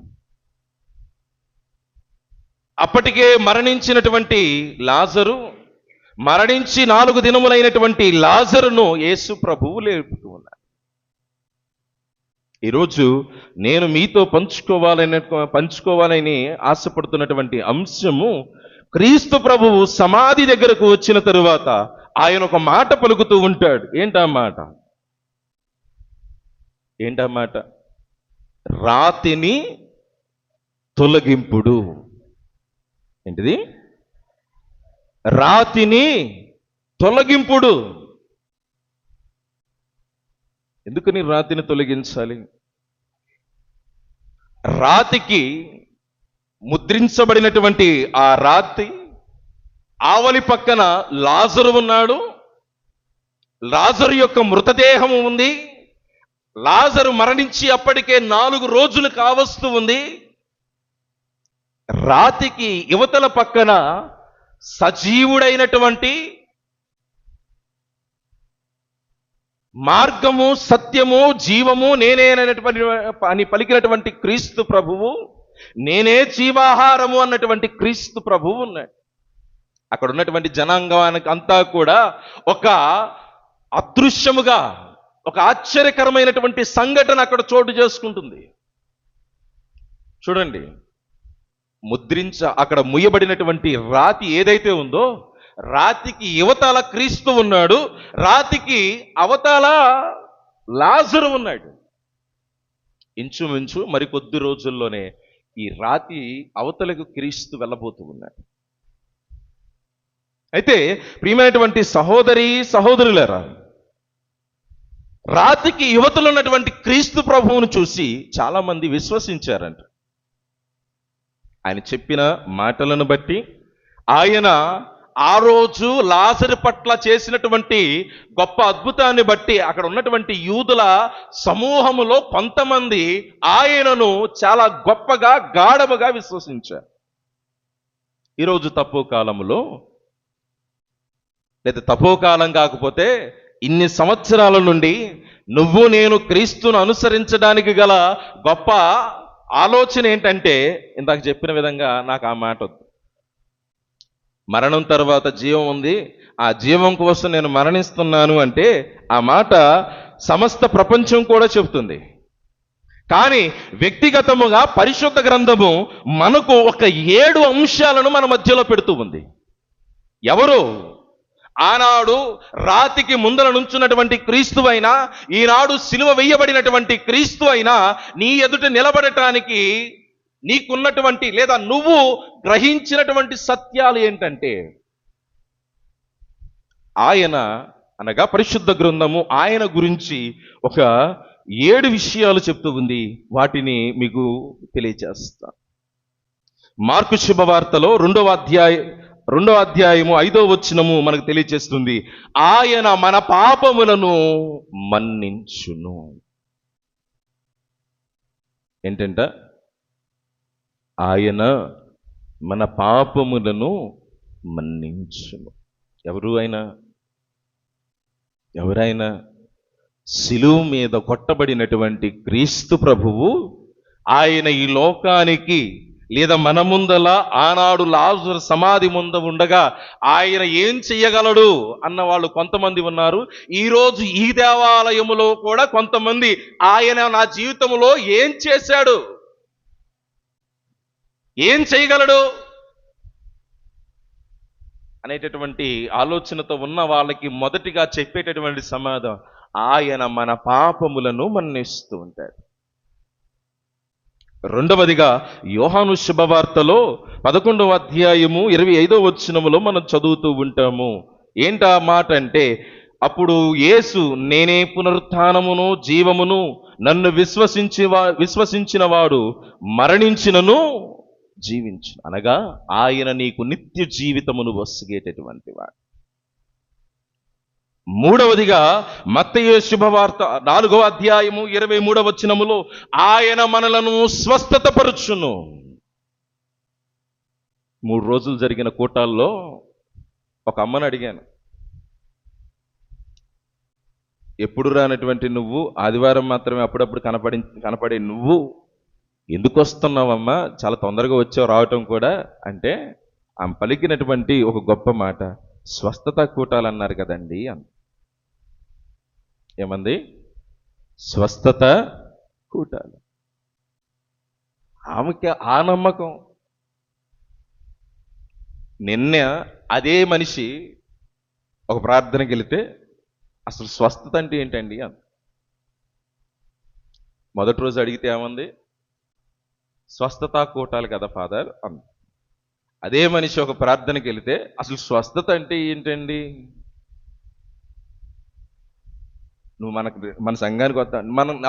అప్పటికే మరణించినటువంటి లాజరు, మరణించి 4 దినములైనటువంటి లాజరును యేసు ప్రభువు లేపుతూ ఉన్నారు. ఈరోజు నేను మీతో పంచుకోవాలని ఆశపడుతున్నటువంటి అంశము, క్రీస్తు ప్రభువు సమాధి దగ్గరకు వచ్చిన తరువాత ఆయన ఒక మాట పలుకుతూ ఉంటాడు. ఏంటా మాట? ఏంటా మాట? రాతిని తొలగింపుడు. ఏంటిది? రాతిని తొలగింపుడు. ఎందుకని రాతిని తొలగించాలి? రాతికి ముద్రించబడినటువంటి ఆ రాతి ఆవలి పక్కన లాజరు ఉన్నాడు. లాజరు యొక్క మృతదేహము ఉంది. లాజరు మరణించి అప్పటికే 4 రోజులు కావస్తూ ఉంది. రాతికి యువతల పక్కన సజీవుడైనటువంటి, మార్గము సత్యము జీవము నేనే అని పలికినటువంటి క్రీస్తు ప్రభువు, నేనే జీవాహారము అన్నటువంటి క్రీస్తు ప్రభువు ఉన్నాడు. అక్కడ ఉన్నటువంటి జనాంగానికి అంతా కూడా ఒక అదృశ్యముగా, ఒక ఆశ్చర్యకరమైనటువంటి సంఘటన అక్కడ చోటు చేసుకుంటుంది. చూడండి, అక్కడ ముయ్యబడినటువంటి రాతి ఏదైతే ఉందో, రాతికి యువతల క్రీస్తు ఉన్నాడు, రాతికి అవతల లాజరు ఉన్నాడు. ఇంచుమించు మరికొద్ది రోజుల్లోనే ఈ రాతి అవతలకు క్రీస్తు వెళ్ళబోతూ ఉన్నాడు. అయితే ప్రియమైనటువంటి సహోదరి సహోదరులారా, రాతికి యువతలు ఉన్నటువంటి క్రీస్తు ప్రభువును చూసి చాలా మంది విశ్వసించారంట. ఆయన చెప్పిన మాటలను బట్టి, ఆయన ఆ రోజు లాజరు పట్ల చేసినటువంటి గొప్ప అద్భుతాన్ని బట్టి అక్కడ ఉన్నటువంటి యూదుల సమూహములో కొంతమంది ఆయనను చాలా గొప్పగా గాఢముగా విశ్వసించారు. ఈరోజు తక్కువ కాలంలో, లేదా తక్కువ కాలం కాకపోతే ఇన్ని సంవత్సరాల నుండి నువ్వు నేను క్రీస్తును అనుసరించడానికి గల గొప్ప ఆలోచన ఏంటంటే, ఇందాక చెప్పిన విధంగా నాకు ఆ మాట వద్దు. మరణం తర్వాత జీవం ఉంది, ఆ జీవం కోసం నేను మరణిస్తున్నాను అంటే ఆ మాట సమస్త ప్రపంచం కూడా చెబుతుంది. కానీ వ్యక్తిగతముగా పరిశుద్ధ గ్రంథము మనకు ఒక 7 అంశాలను మన మధ్యలో పెడుతూ ఉంది. ఎవరు? ఆనాడు రాతికి ముందర నుంచున్నటువంటి క్రీస్తు అయినా, ఈనాడు సిలువ వేయబడినటువంటి క్రీస్తు అయినా నీ ఎదుట నిలబడటానికి నీకున్నటువంటి లేదా నువ్వు గ్రహించినటువంటి సత్యాలు ఏంటంటే, ఆయన అనగా పరిశుద్ధ గ్రంథము ఆయన గురించి ఒక 7 విషయాలు చెప్తూ ఉంది. వాటిని మీకు తెలియజేస్తా. మార్కు శుభవార్తలో 2వ అధ్యాయము 5వ వచనము మనకు తెలియజేస్తుంది, ఆయన మన పాపములను మన్నించును. ఏంటంట? ఆయన మన పాపములను మన్నించును. ఎవరైనా సిలువ మీద కొట్టబడినటువంటి క్రీస్తు ప్రభువు ఆయన ఈ లోకానికి, లేదా మన ముందల ఆనాడు లాజరు సమాధి ముంద ఉండగా ఆయన ఏం చెయ్యగలడు అన్న వాళ్ళు కొంతమంది ఉన్నారు. ఈరోజు ఈ దేవాలయములో కూడా కొంతమంది ఆయన నా జీవితంలో ఏం చేశాడు, ఏం చేయగలడు అనేటటువంటి ఆలోచనతో ఉన్న వాళ్ళకి మొదటిగా చెప్పేటటువంటి సమాధానం, ఆయన మన పాపములను మన్నిస్తూ ఉంటాడు. రెండవదిగా యోహాను శుభవార్తలో 11వ అధ్యాయము 25వ వచనములో మనం చదువుతూ ఉంటాము. ఏంటా మాట అంటే, అప్పుడు యేసు, నేనే పునరుత్థానమును జీవమును, నన్ను విశ్వసించిన వాడు మరణించినను జీవించును. అనగా ఆయన నీకు నిత్య జీవితమును వసగేటటువంటి వాడు. మూడవదిగా మత్తయి శుభవార్త 4వ అధ్యాయము 23వ వచనములో, ఆయన మనలను స్వస్థతపరుచును. 3 రోజులు జరిగిన కూటాల్లో ఒక అమ్మని అడిగాను, ఎప్పుడు రానటువంటి నువ్వు, ఆదివారం మాత్రమే అప్పుడప్పుడు కనపడే నువ్వు ఎందుకు వస్తున్నావమ్మా, చాలా తొందరగా వచ్చావు రావటం కూడా అంటే, ఆమె పలికినటువంటి ఒక గొప్ప మాట, స్వస్థత కూటాలు అన్నారు కదండి అన్న. ఏమంది? స్వస్థత కూటాలు. ఆమెకి ఆ నమ్మకం. నిన్న అదే మనిషి ఒక ప్రార్థనకి వెళితే, అసలు స్వస్థత అంటే ఏంటండి అన్న. మొదటి రోజు అడిగితే ఏమంది? స్వస్థత కూటాలు కదా ఫాదర్ అన్న. అదే మనిషి ఒక ప్రార్థనకి వెళితే, అసలు స్వస్థత అంటే ఏంటండి, నువ్వు మన సంఘానికి వస్తా,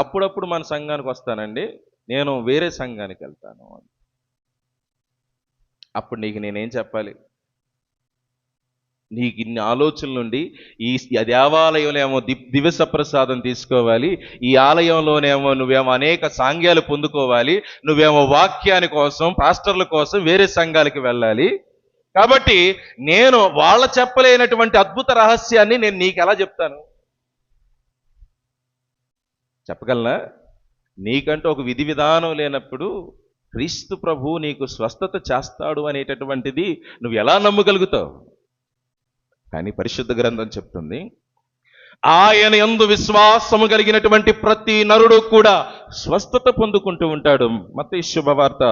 అప్పుడప్పుడు మన సంఘానికి వస్తానండి, నేను వేరే సంఘానికి వెళ్తాను. అప్పుడు నీకు నేనేం చెప్పాలి? నీకు ఇన్ని ఆలోచనల నుండి ఈ దేవాలయంలో ఏమో దివ్య ప్రసాదం తీసుకోవాలి, ఈ ఆలయంలోనేమో నువ్వేమో అనేక సాంగ్యాలు పొందుకోవాలి, నువ్వేమో వాక్యాని కోసం పాస్టర్ల కోసం వేరే సంఘాలకి వెళ్ళాలి. కాబట్టి నేను వాళ్ళ చెప్పలేనటువంటి అద్భుత రహస్యాన్ని నేను నీకు ఎలా చెప్తాను? చెప్పగలనా? నీకంటూ ఒక విధి విధానం లేనప్పుడు క్రీస్తు ప్రభు నీకు స్వస్థత చేస్తాడు అనేటటువంటిది నువ్వు ఎలా నమ్మగలుగుతావు? కానీ పరిశుద్ధ గ్రంథం చెప్తుంది, ఆయన యందు విశ్వాసము కలిగినటువంటి ప్రతి నరుడు కూడా స్వస్థత పొందుకుంటూ ఉంటాడు. మత్తయి శుభవార్త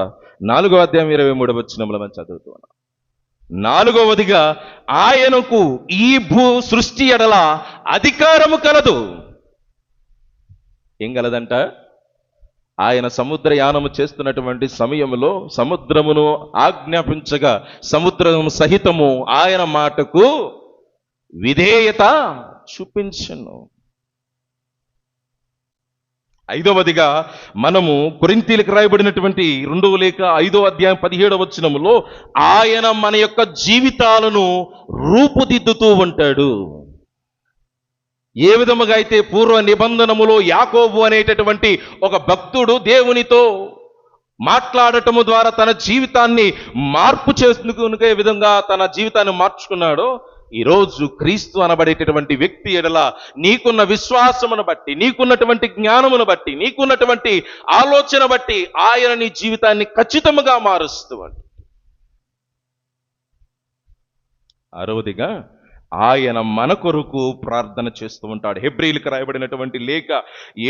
4వ అధ్యాయం 23వ వచనంలో మనం చదువుతున్నాం. 4వదిగా ఆయనకు ఈ భూ సృష్టి ఎడల అధికారము కలదు. ఏం కలదంట? ఆయన సముద్రయానము చేస్తున్నటువంటి సమయంలో సముద్రమును ఆజ్ఞాపించగా సముద్రము సహితము ఆయన మాటకు విధేయత చూపించను. 5వదిగా మనము కొరింథీయులకు రాయబడినటువంటి 2వ లేఖ 5వ అధ్యాయం 17వ వచనములో ఆయన మన యొక్క జీవితాలను రూపుదిద్దుతూ ఉంటాడు. ఏ విధముగా అయితే పూర్వ నిబంధనములో యాకోబు అనేటటువంటి ఒక భక్తుడు దేవునితో మాట్లాడటము ద్వారా తన జీవితాన్ని మార్పు చేసుకునే విధంగా తన జీవితాన్ని మార్చుకున్నాడో, ఈరోజు క్రీస్తు అనబడేటటువంటి వ్యక్తి ఎడల నీకున్న విశ్వాసమును బట్టి, నీకున్నటువంటి జ్ఞానమును బట్టి, నీకున్నటువంటి ఆలోచన బట్టి ఆయన నీ జీవితాన్ని ఖచ్చితంగా మారుస్తూ ఉంటాడు. 6వదిగా ఆయన మన కొరకు ప్రార్థన చేస్తూ ఉంటాడు. హెబ్రీయులకు రాయబడినటువంటి లేఖ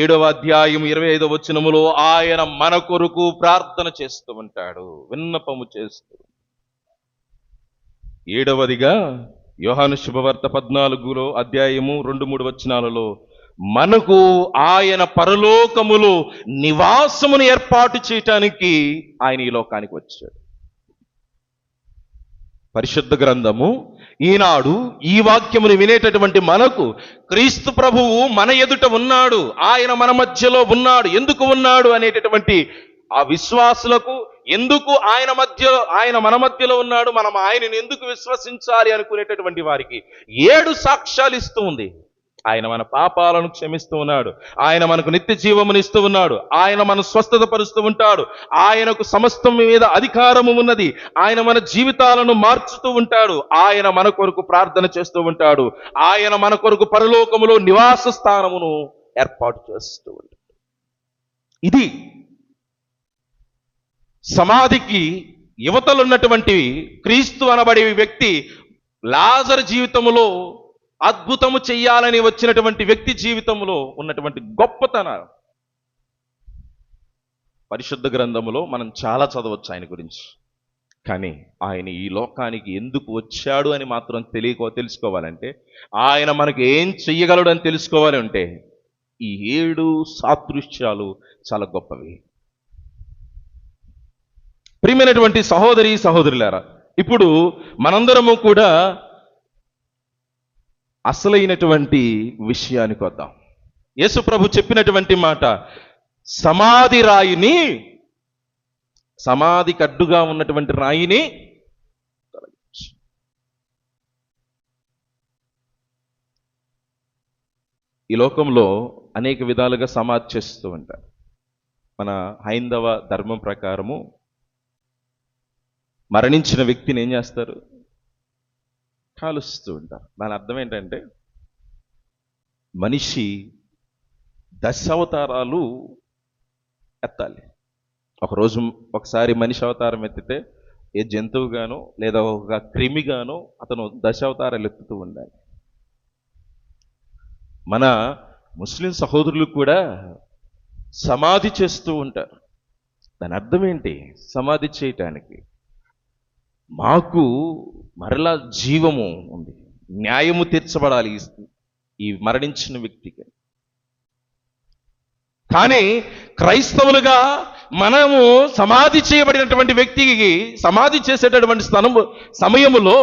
7వ అధ్యాయం 25వ వచనములో ఆయన మన కొరకు ప్రార్థన చేస్తూ ఉంటాడు, విన్నపము చేస్తూ. 7వదిగా యోహాను శుభవార్త 14వ అధ్యాయము 2-3 వచనాలలో మనకు ఆయన పరలోకములో నివాసమును ఏర్పాటు చేయటానికి ఆయన ఈ లోకానికి వచ్చాడు. పరిశుద్ధ గ్రంథము ఈనాడు ఈ వాక్యమును వినేటటువంటి మనకు క్రీస్తు ప్రభువు మన ఎదుట ఉన్నాడు, ఆయన మన మధ్యలో ఉన్నాడు. ఎందుకు ఉన్నాడు అనేటటువంటి ఆ విశ్వాసులకు, ఎందుకు ఆయన మన మధ్యలో ఉన్నాడు, మనం ఆయనను ఎందుకు విశ్వసించాలి అనుకునేటటువంటి వారికి 7 సాక్ష్యాలు ఇస్తూ ఉంది. ఆయన మన పాపాలను క్షమిస్తూ ఉన్నాడు, ఆయన మనకు నిత్య జీవమును ఇస్తూ ఉన్నాడు, ఆయన మన స్వస్థత పరుస్తూ ఉంటాడు, ఆయనకు సమస్తం మీద అధికారము ఉన్నది, ఆయన మన జీవితాలను మార్చుతూ ఉంటాడు, ఆయన మన కొరకు ప్రార్థన చేస్తూ ఉంటాడు, ఆయన మన కొరకు పరలోకములో నివాస స్థానమును ఏర్పాటు చేస్తూ ఉంటాడు. ఇది సమాధికి యువతలున్నటువంటి క్రీస్తు అనబడే వ్యక్తి లాజరు జీవితములో అద్భుతము చెయ్యాలని వచ్చినటువంటి వ్యక్తి జీవితంలో ఉన్నటువంటి గొప్పతనం. పరిశుద్ధ గ్రంథములో మనం చాలా చదవచ్చు ఆయన గురించి, కానీ ఆయన ఈ లోకానికి ఎందుకు వచ్చాడు అని మాత్రం తెలుసుకోవాలంటే, ఆయన మనకు ఏం చెయ్యగలడు అని తెలుసుకోవాలి అంటే ఈ 7 సాదృశ్యాలు చాలా గొప్పవి. ప్రియమైనటువంటి సహోదరి సహోదరులారా, ఇప్పుడు మనందరము కూడా అసలైనటువంటి విషయానికి వద్దాం. యేసు ప్రభు చెప్పినటువంటి మాట, సమాధికి అడ్డుగా ఉన్నటువంటి రాయిని తొలగించు. ఈ లోకంలో అనేక విధాలుగా సమాధి చేస్తూ ఉంటారు. మన హైందవ ధర్మం ప్రకారము మరణించిన వ్యక్తిని ఏం చేస్తారు? కాలుస్తూ ఉంటారు. దాని అర్థం ఏంటంటే, మనిషి 10 అవతారాలు ఎత్తాలి. ఒకసారి మనిషి అవతారం ఎత్తితే ఏ జంతువుగానో లేదా ఒక క్రిమిగానో అతను 10 అవతారాలు ఎత్తుతూ ఉండాలి. మన ముస్లిం సహోదరులు కూడా సమాధి చేస్తూ ఉంటారు. దాని అర్థం ఏంటి? సమాధి చేయటానికి మాకు మరలా జీవము ఉంది, న్యాయము తీర్చబడాలి ఈ మరణించిన వ్యక్తికి. కానీ క్రైస్తవులుగా మనము సమాధి చేయబడినటువంటి వ్యక్తికి సమాధి చేసేటటువంటి సమయములో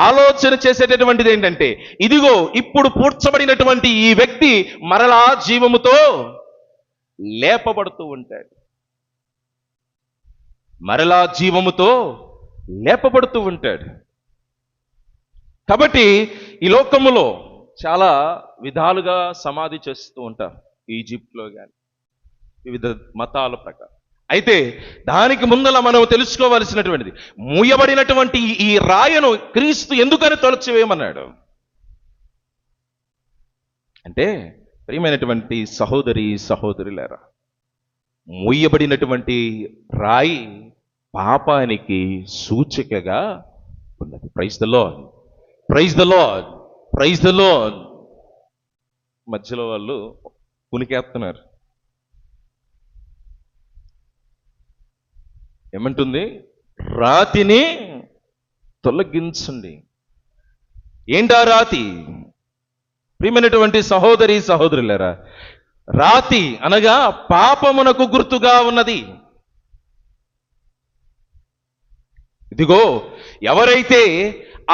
ఆలోచన చేసేటటువంటిది ఏంటంటే, ఇదిగో ఇప్పుడు పూడ్చబడినటువంటి ఈ వ్యక్తి మరలా జీవముతో లేపబడుతూ ఉంటాడు, మరలా జీవముతో లేపబడుతూ ఉంటాడు. కాబట్టి ఈ లోకములో చాలా విధాలుగా సమాధి చేస్తూ ఉంటారు, ఈజిప్ట్లో కానీ వివిధ మతాల ప్రకారం. అయితే దానికి ముందల మనం తెలుసుకోవలసినటువంటిది, మూయబడినటువంటి ఈ రాయను క్రీస్తు ఎందుకని తొలచివేయమన్నాడు అంటే, ప్రియమైనటువంటి సహోదరి సహోదరులారా, మూయబడినటువంటి రాయి పాపానికి సూచికగా ఉన్నది. Praise the Lord, praise the Lord, praise the Lord. మధ్యలో వాళ్ళు పునికేస్తున్నారు. ఏమంటుంది? రాతిని తొలగించండి. ఏంటా రాతి? ప్రియమైనటువంటి సహోదరి సహోదరులారా, రాతి అనగా పాపమునకు గుర్తుగా ఉన్నది. ఇదిగో, ఎవరైతే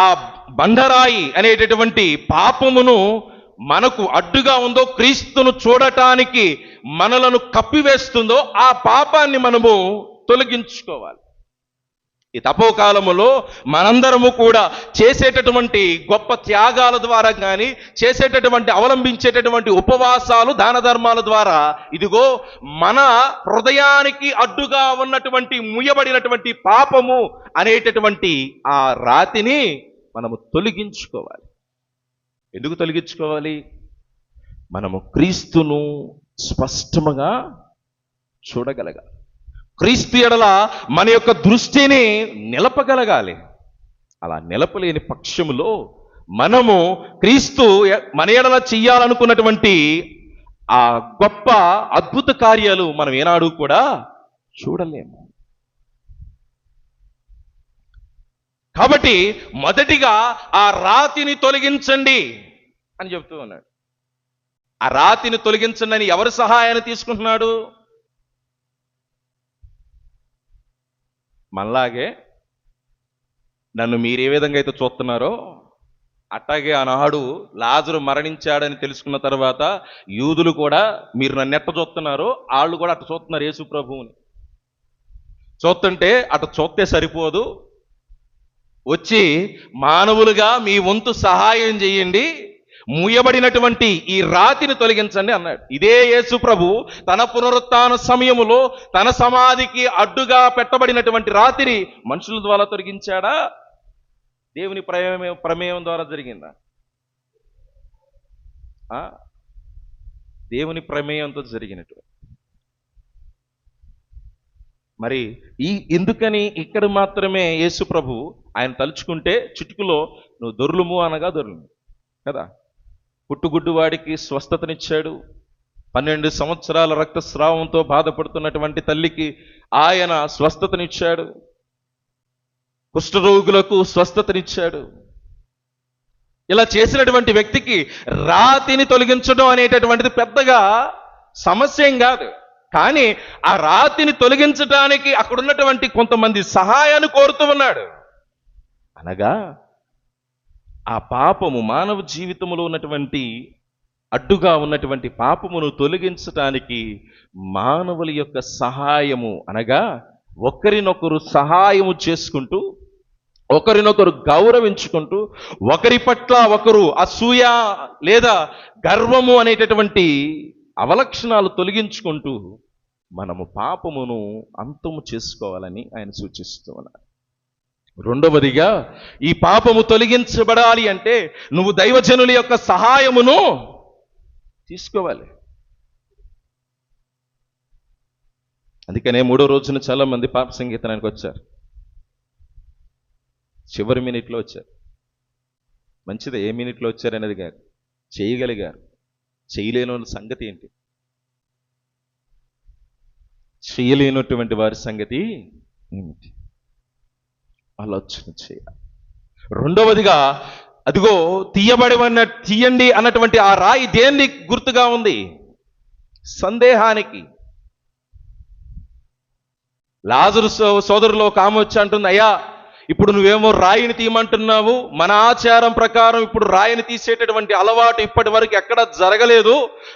ఆ బండరాయి అనేటటువంటి పాపమును మనకు అడ్డుగా ఉందో, క్రీస్తును చూడటానికి మనలను కప్పివేస్తుందో, ఆ పాపాన్ని మనము తొలగించుకోవాలి. ఈ తపోకాలములో మనందరము కూడా చేసేటటువంటి గొప్ప త్యాగాల ద్వారా కానీ, చేసేటటువంటి అవలంబించేటటువంటి ఉపవాసాలు, దాన ధర్మాల ద్వారా ఇదిగో మన హృదయానికి అడ్డుగా ఉన్నటువంటి ముయ్యబడినటువంటి పాపము అనేటటువంటి ఆ రాతిని మనము తొలగించుకోవాలి. ఎందుకు తొలగించుకోవాలి? మనము క్రీస్తును స్పష్టముగా చూడగలగాలి. క్రీస్తు ఎడల మన యొక్క దృష్టిని నిలపగలగాలి. అలా నిలపలేని పక్షములో మనము క్రీస్తు మన ఎడల చెయ్యాలనుకున్నటువంటి ఆ గొప్ప అద్భుత కార్యాలు మనం ఏనాడు కూడా చూడలేము. కాబట్టి మొదటిగా ఆ రాతిని తొలగించండి అని చెప్తూ ఉన్నాడు. ఆ రాతిని తొలగించండి అని ఎవరి సహాయాన్ని తీసుకుంటున్నాడు? మనలాగే నన్ను మీరు ఏ విధంగా అయితే చూస్తున్నారో అట్టాగే ఆనాడు లాజరు మరణించాడని తెలుసుకున్న తర్వాత యూదులు కూడా మీరు నన్ను ఎట్ట చూస్తున్నారో వాళ్ళు కూడా అట్ట చూస్తున్నారు యేసు ప్రభువుని. చూస్తుంటే అట్ట చూస్తే సరిపోదు, వచ్చి మానవులుగా మీ వంతు సహాయం చేయండి, మూయబడినటువంటి ఈ రాతిని తొలగించండి అన్నాడు. ఇదే యేసు ప్రభు తన పునరుత్థాన సమయములో తన సమాధికి అడ్డుగా పెట్టబడినటువంటి రాతిని మనుషుల ద్వారా తొలగించాడా? దేవుని ప్రమేయం ద్వారా జరిగిందా? దేవుని ప్రమేయంతో జరిగినటువంటి. మరి ఎందుకని ఇక్కడ మాత్రమే యేసు ప్రభు ఆయన తలుచుకుంటే చిటుకులో నువ్వు దొర్లుము అనగా దొర్లుము కదా. పుట్టుగుడ్డు వాడికి స్వస్థతనిచ్చాడు. 12 సంవత్సరాల రక్తస్రావంతో బాధపడుతున్నటువంటి తల్లికి ఆయన స్వస్థతనిచ్చాడు. కుష్ఠరోగులకు స్వస్థతనిచ్చాడు. ఇలా చేసినటువంటి వ్యక్తికి రాతిని తొలగించడం అనేటటువంటిది పెద్దగా సమస్య ఏం కాదు. కానీ ఆ రాతిని తొలగించడానికి అక్కడున్నటువంటి కొంతమంది సహాయాన్ని కోరుతూ ఉన్నాడు. అనగా ఆ పాపము, మానవ జీవితంలో ఉన్నటువంటి అడ్డుగా ఉన్నటువంటి పాపమును తొలగించటానికి మానవుల యొక్క సహాయము, అనగా ఒకరినొకరు సహాయము చేసుకుంటూ, ఒకరినొకరు గౌరవించుకుంటూ, ఒకరి పట్ల ఒకరు అసూయ లేదా గర్వము అనేటటువంటి అవలక్షణాలు తొలగించుకుంటూ మనము పాపమును అంతము చేసుకోవాలని ఆయన సూచిస్తూ ఉన్నారు. రెండవదిగా, ఈ పాపము తొలగించబడాలి అంటే నువ్వు దైవజనుల యొక్క సహాయమును తీసుకోవాలి. అందుకనే 3వ రోజున చాలా మంది పాప సంగీతానికి వచ్చారు. చివరి మినిట్లో వచ్చారు. మంచిదే, ఏ మినిట్లో వచ్చారనేది కాదు, చేయగలిగారు. చేయలేని సంగతి ఏంటి? చేయలేనటువంటి వారి సంగతి ఏమిటి? ఆలోచన చేయాలి. రెండవదిగా, అదిగో తీయండి అన్నటువంటి ఆ రాయి దేన్ని గుర్తుగా ఉంది? సందేహానికి. లాజరు సోదరులో ఒక ఆమె వచ్చి అంటుంది, అయ్యా ఇప్పుడు నువ్వేమో రాయిని తీయమంటున్నావు, మన ఆచారం ప్రకారం ఇప్పుడు రాయిని తీసేటటువంటి అలవాటు ఇప్పటి వరకు ఎక్కడ జరగలేదు,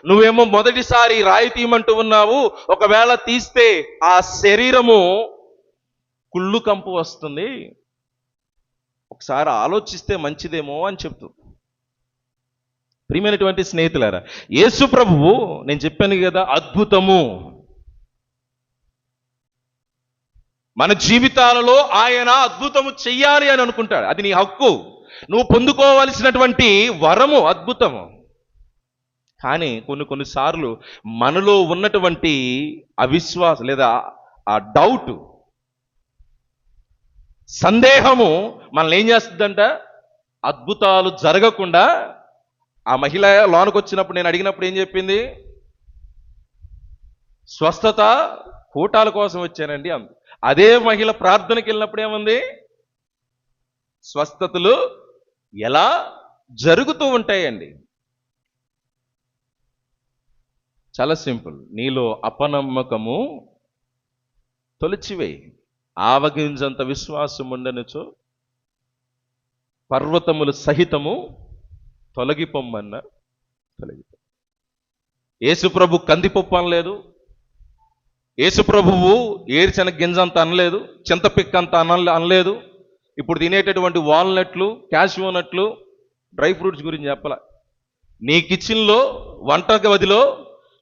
నువ్వేమో మొదటిసారి రాయి తీయమంటూ ఉన్నావు, ఒకవేళ తీస్తే ఆ శరీరము కుళ్ళు కంపు వస్తుంది, ఒకసారి ఆలోచిస్తే మంచిదేమో అని చెప్తుంది. ప్రియమైనటువంటి స్నేహితులారా, యేసు ప్రభువు నేను చెప్పాను కదా, అద్భుతము మన జీవితాలలో ఆయన అద్భుతము చెయ్యాలి అని అనుకుంటాడు. అది నీ హక్కు, నువ్వు పొందుకోవలసినటువంటి వరము, అద్భుతము. కానీ కొన్నిసార్లు మనలో ఉన్నటువంటి అవిశ్వాసం లేదా ఆ డౌట్, సందేహము మనల్ని ఏం చేస్తుందంట? అద్భుతాలు జరగకుండా ఆ మహిళ లోనికి వచ్చినప్పుడు నేను అడిగినప్పుడు ఏం చెప్పింది? స్వస్థత కూటాల కోసం వచ్చానండి అంది. అదే మహిళ ప్రార్థనకి వెళ్ళినప్పుడు ఏముంది? స్వస్థతలు ఎలా జరుగుతూ ఉంటాయండి. చాలా సింపుల్. నీలో అపనమ్మకము తొలిచివేయి. ఆవగింజంత విశ్వాసం ఉండనుచో పర్వతములు సహితము తొలగిపోమ్మన్న తొలగిపో. యేసుప్రభు కందిపప్పు అనలేదు, యేసుప్రభువు ఏరుశనగ గింజంత అనలేదు, చింతపిక్క అంత అనలేదు. ఇప్పుడు తినేటటువంటి వాల్నట్లు, క్యాష్యూ నట్లు, డ్రై ఫ్రూట్స్ గురించి చెప్పాల. నీ కిచెన్లో వంట గదిలో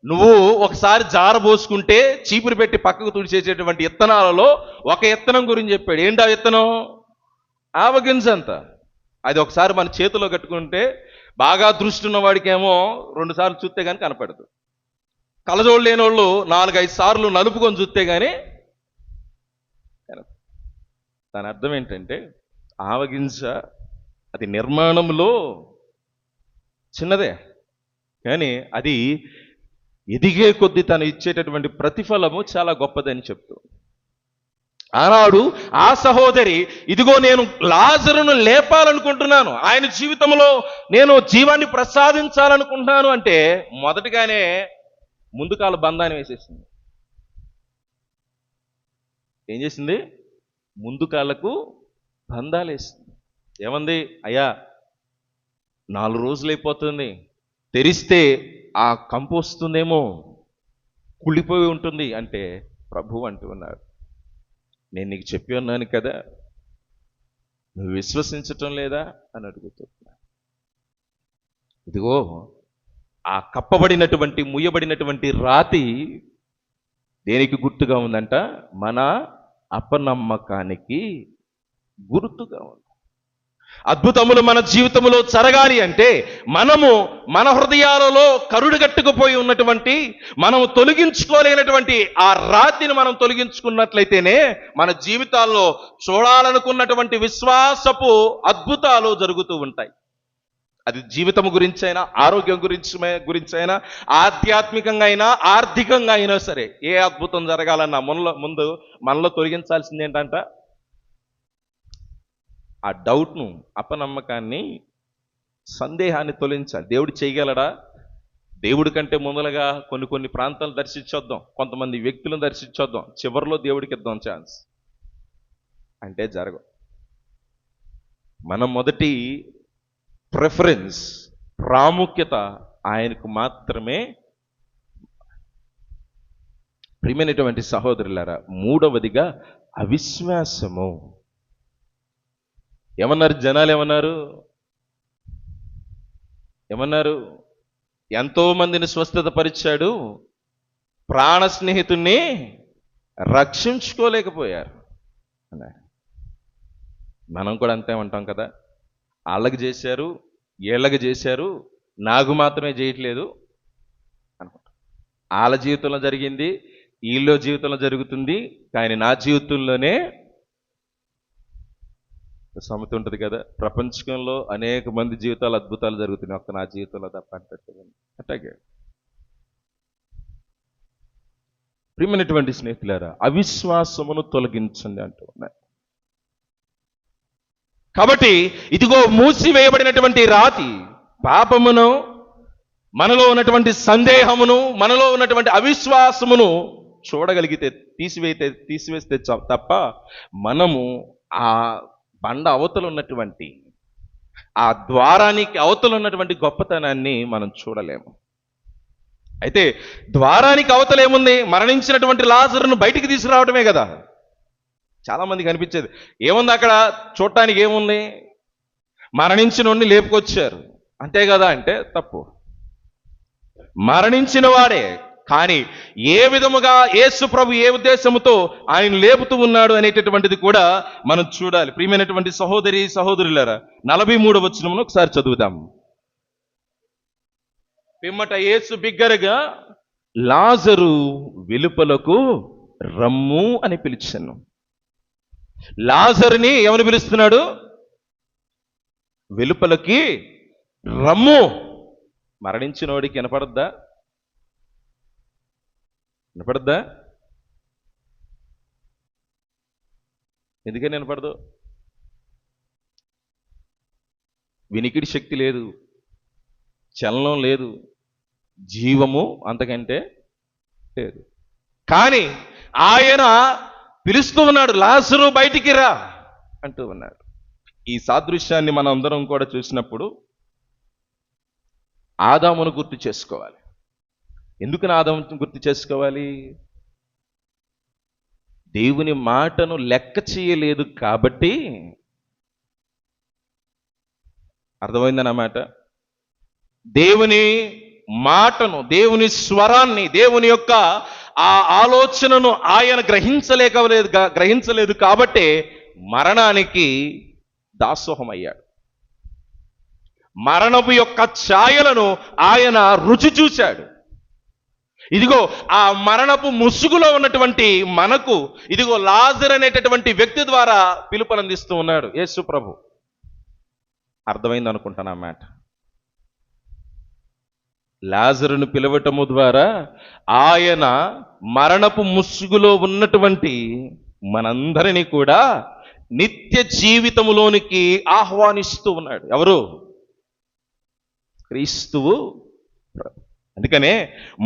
నువ్వు ఒకసారి జార పోసుకుంటే చీపురు పెట్టి పక్కకు తుడిచేసేటువంటి ఇత్తనాలలో ఒక ఇత్తనం గురించి చెప్పాడు. ఏంటి ఆ ఇత్తనం? ఆవగింజంత. అది ఒకసారి మన చేతిలో కట్టుకుంటే బాగా దృష్టి ఉన్న వాడికేమో 2 సార్లు చూస్తే కానీ కనపడదు. కలజోడు లేని వాళ్ళు 4-5 సార్లు నలుపుకొని చూస్తే కానీ దాని అర్థం ఏంటంటే ఆవగింజ అది నిర్మాణంలో చిన్నదే, కానీ అది ఎదిగే కొద్దీ తను ఇచ్చేటటువంటి ప్రతిఫలము చాలా గొప్పదని చెప్తూ ఆనాడు ఆ సహోదరి, ఇదిగో నేను లాజరును లేపాలనుకుంటున్నాను, ఆయన జీవితంలో నేను జీవాన్ని ప్రసాదించాలనుకుంటున్నాను అంటే మొదటిగానే ముందు కాల బంధాన్ని వేసేసింది. ఏం చేసింది? ముందు కాళ్ళకు బంధాలు వేసింది. ఏమంది? అయ్యా 4 రోజులు అయిపోతుంది, తెరిస్తే ఆ కంపు వస్తుందేమో, కుళ్ళిపోయి ఉంటుంది అంటే ప్రభు అంటూ ఉన్నాడు, నేను నీకు చెప్పి ఉన్నాను కదా, నువ్వు విశ్వసించటం లేదా అని అడుగుతున్నా. ఇదిగో ఆ కప్పబడినటువంటి ముయ్యబడినటువంటి రాతి దేనికి గుర్తుగా ఉందంట? మన అపనమ్మకానికి గుర్తుగా ఉంది. అద్భుతములు మన జీవితంలో జరగాలి అంటే మనము మన హృదయాలలో కరుడుగట్టుకుపోయి ఉన్నటువంటి, మనము తొలగించుకోలేనటువంటి ఆ రాతిని మనం తొలగించుకున్నట్లయితేనే మన జీవితాల్లో చూడాలనుకున్నటువంటి విశ్వాసపు అద్భుతాలు జరుగుతూ ఉంటాయి. అది జీవితం గురించైనా, ఆరోగ్యం గురించైనా, ఆధ్యాత్మికంగా అయినా, ఆర్థికంగా అయినా సరే ఏ అద్భుతం జరగాలన్నా ముందు మనలో తొలగించాల్సింది ఏంటంట? ఆ డౌట్ను, అపనమ్మకాన్ని, సందేహాన్ని తొలగించాలి. దేవుడు చేయగలడా? దేవుడి కంటే ముందలుగా కొన్ని ప్రాంతాలు దర్శించొద్దాం, కొంతమంది వ్యక్తులను దర్శించొద్దాం, చివరిలో దేవుడికి ఇద్దాం ఛాన్స్ అంటే జరగవు. మన మొదటి ప్రిఫరెన్స్, ప్రాముఖ్యత ఆయనకు మాత్రమే. ప్రియమైనటువంటి సహోదరులారా, మూడవదిగా అవిశ్వాసము. ఏమన్నారు జనాలు? ఏమన్నారు? ఎంతో మందిని స్వస్థత పరిచాడు, ప్రాణ స్నేహితుణ్ణి రక్షించుకోలేకపోయారు అన్నారు. మనం కూడా అంతే ఉంటాం కదా, వాళ్ళకి చేశారు, వీళ్ళకి చేశారు, నాకు మాత్రమే చేయట్లేదు అనుకుంటాం. వాళ్ళ జీవితంలో జరిగింది వీళ్ళ జీవితంలో జరుగుతుంది, కానీ నా జీవితంలోనే సమత ఉంటుంది కదా. ప్రపంచంలో అనేక మంది జీవితాలు అద్భుతాలు జరుగుతున్నాయి, ఒక్క నా జీవితంలో తప్ప అంటే అట్లాగే. ప్రియమైనటువంటి స్నేహితులారా, అవిశ్వాసమును తొలగించండి అంటూ ఉన్నాయి. కాబట్టి ఇదిగో మూసివేయబడినటువంటి రాతి పాపమును, మనలో ఉన్నటువంటి సందేహమును, మనలో ఉన్నటువంటి అవిశ్వాసమును చూడగలిగితే, తీసివేస్తే తప్ప మనము ఆ బండ అవతల ఉన్నటువంటి, ఆ ద్వారానికి అవతల ఉన్నటువంటి గొప్పతనాన్ని మనం చూడలేము. అయితే ద్వారానికి అవతల ఏముంది? మరణించినటువంటి లాజరును బయటికి తీసుకురావడమే కదా. చాలా మందికి అనిపించేది ఏముంది అక్కడ? చూడటానికి ఏముంది? మరణించిన లేపుకొచ్చారు అంతే కదా అంటే తప్పు. మరణించిన వాడే, కానీ ఏ విధముగా యేసు ప్రభు ఏ ఉద్దేశముతో ఆయన లేపుతూ ఉన్నాడు అనేటటువంటిది కూడా మనం చూడాలి. ప్రియమైనటువంటి సహోదరులారా, 43వ వచనమును ఒకసారి చదువుదాం. పిమ్మట యేసు బిగ్గరగా, లాజరు వెలుపలకు రమ్ము అని పిలిచాను. లాజరుని ఏమని పిలుస్తున్నాడు? వెలుపలకి రమ్ము మరణించినోడికి వినపడద్దా? వినపడద్దా? ఎందుకని వినపడదు? వినికిడి శక్తి లేదు, చలనం లేదు, జీవము అంతకంటే లేదు. కానీ ఆయన పిలుస్తూ ఉన్నాడు, లాజరు బయటికి రా అంటూ ఉన్నాడు. ఈ సాదృశ్యాన్ని మనం అందరం కూడా చూసినప్పుడు ఆదామును గుర్తు చేసుకోవాలి. ఎందుకని ఆదామును గుర్తు చేసుకోవాలి? దేవుని మాటను లెక్క చేయలేదు కాబట్టి. అర్థమైందన్నమాట. దేవుని మాటను, దేవుని స్వరాన్ని, దేవుని యొక్క ఆ ఆలోచనను ఆయన గ్రహించలేదు కాబట్టి మరణానికి దాసోహమయ్యాడు. మరణపు యొక్క ఛాయలను ఆయన రుచి చూశాడు. ఇదిగో ఆ మరణపు ముసుగులో ఉన్నటువంటి మనకు ఇదిగో లాజరు అనేటటువంటి వ్యక్తి ద్వారా పిలుపునందిస్తూ ఉన్నాడు యేసు ప్రభు. అర్థమైంది అనుకుంటాను ఆ మాట. లాజరును పిలవటము ద్వారా ఆయన మరణపు ముసుగులో ఉన్నటువంటి మనందరినీ కూడా నిత్య జీవితములోనికి ఆహ్వానిస్తూ ఉన్నాడు. ఎవరు? క్రీస్తువు. అందుకనే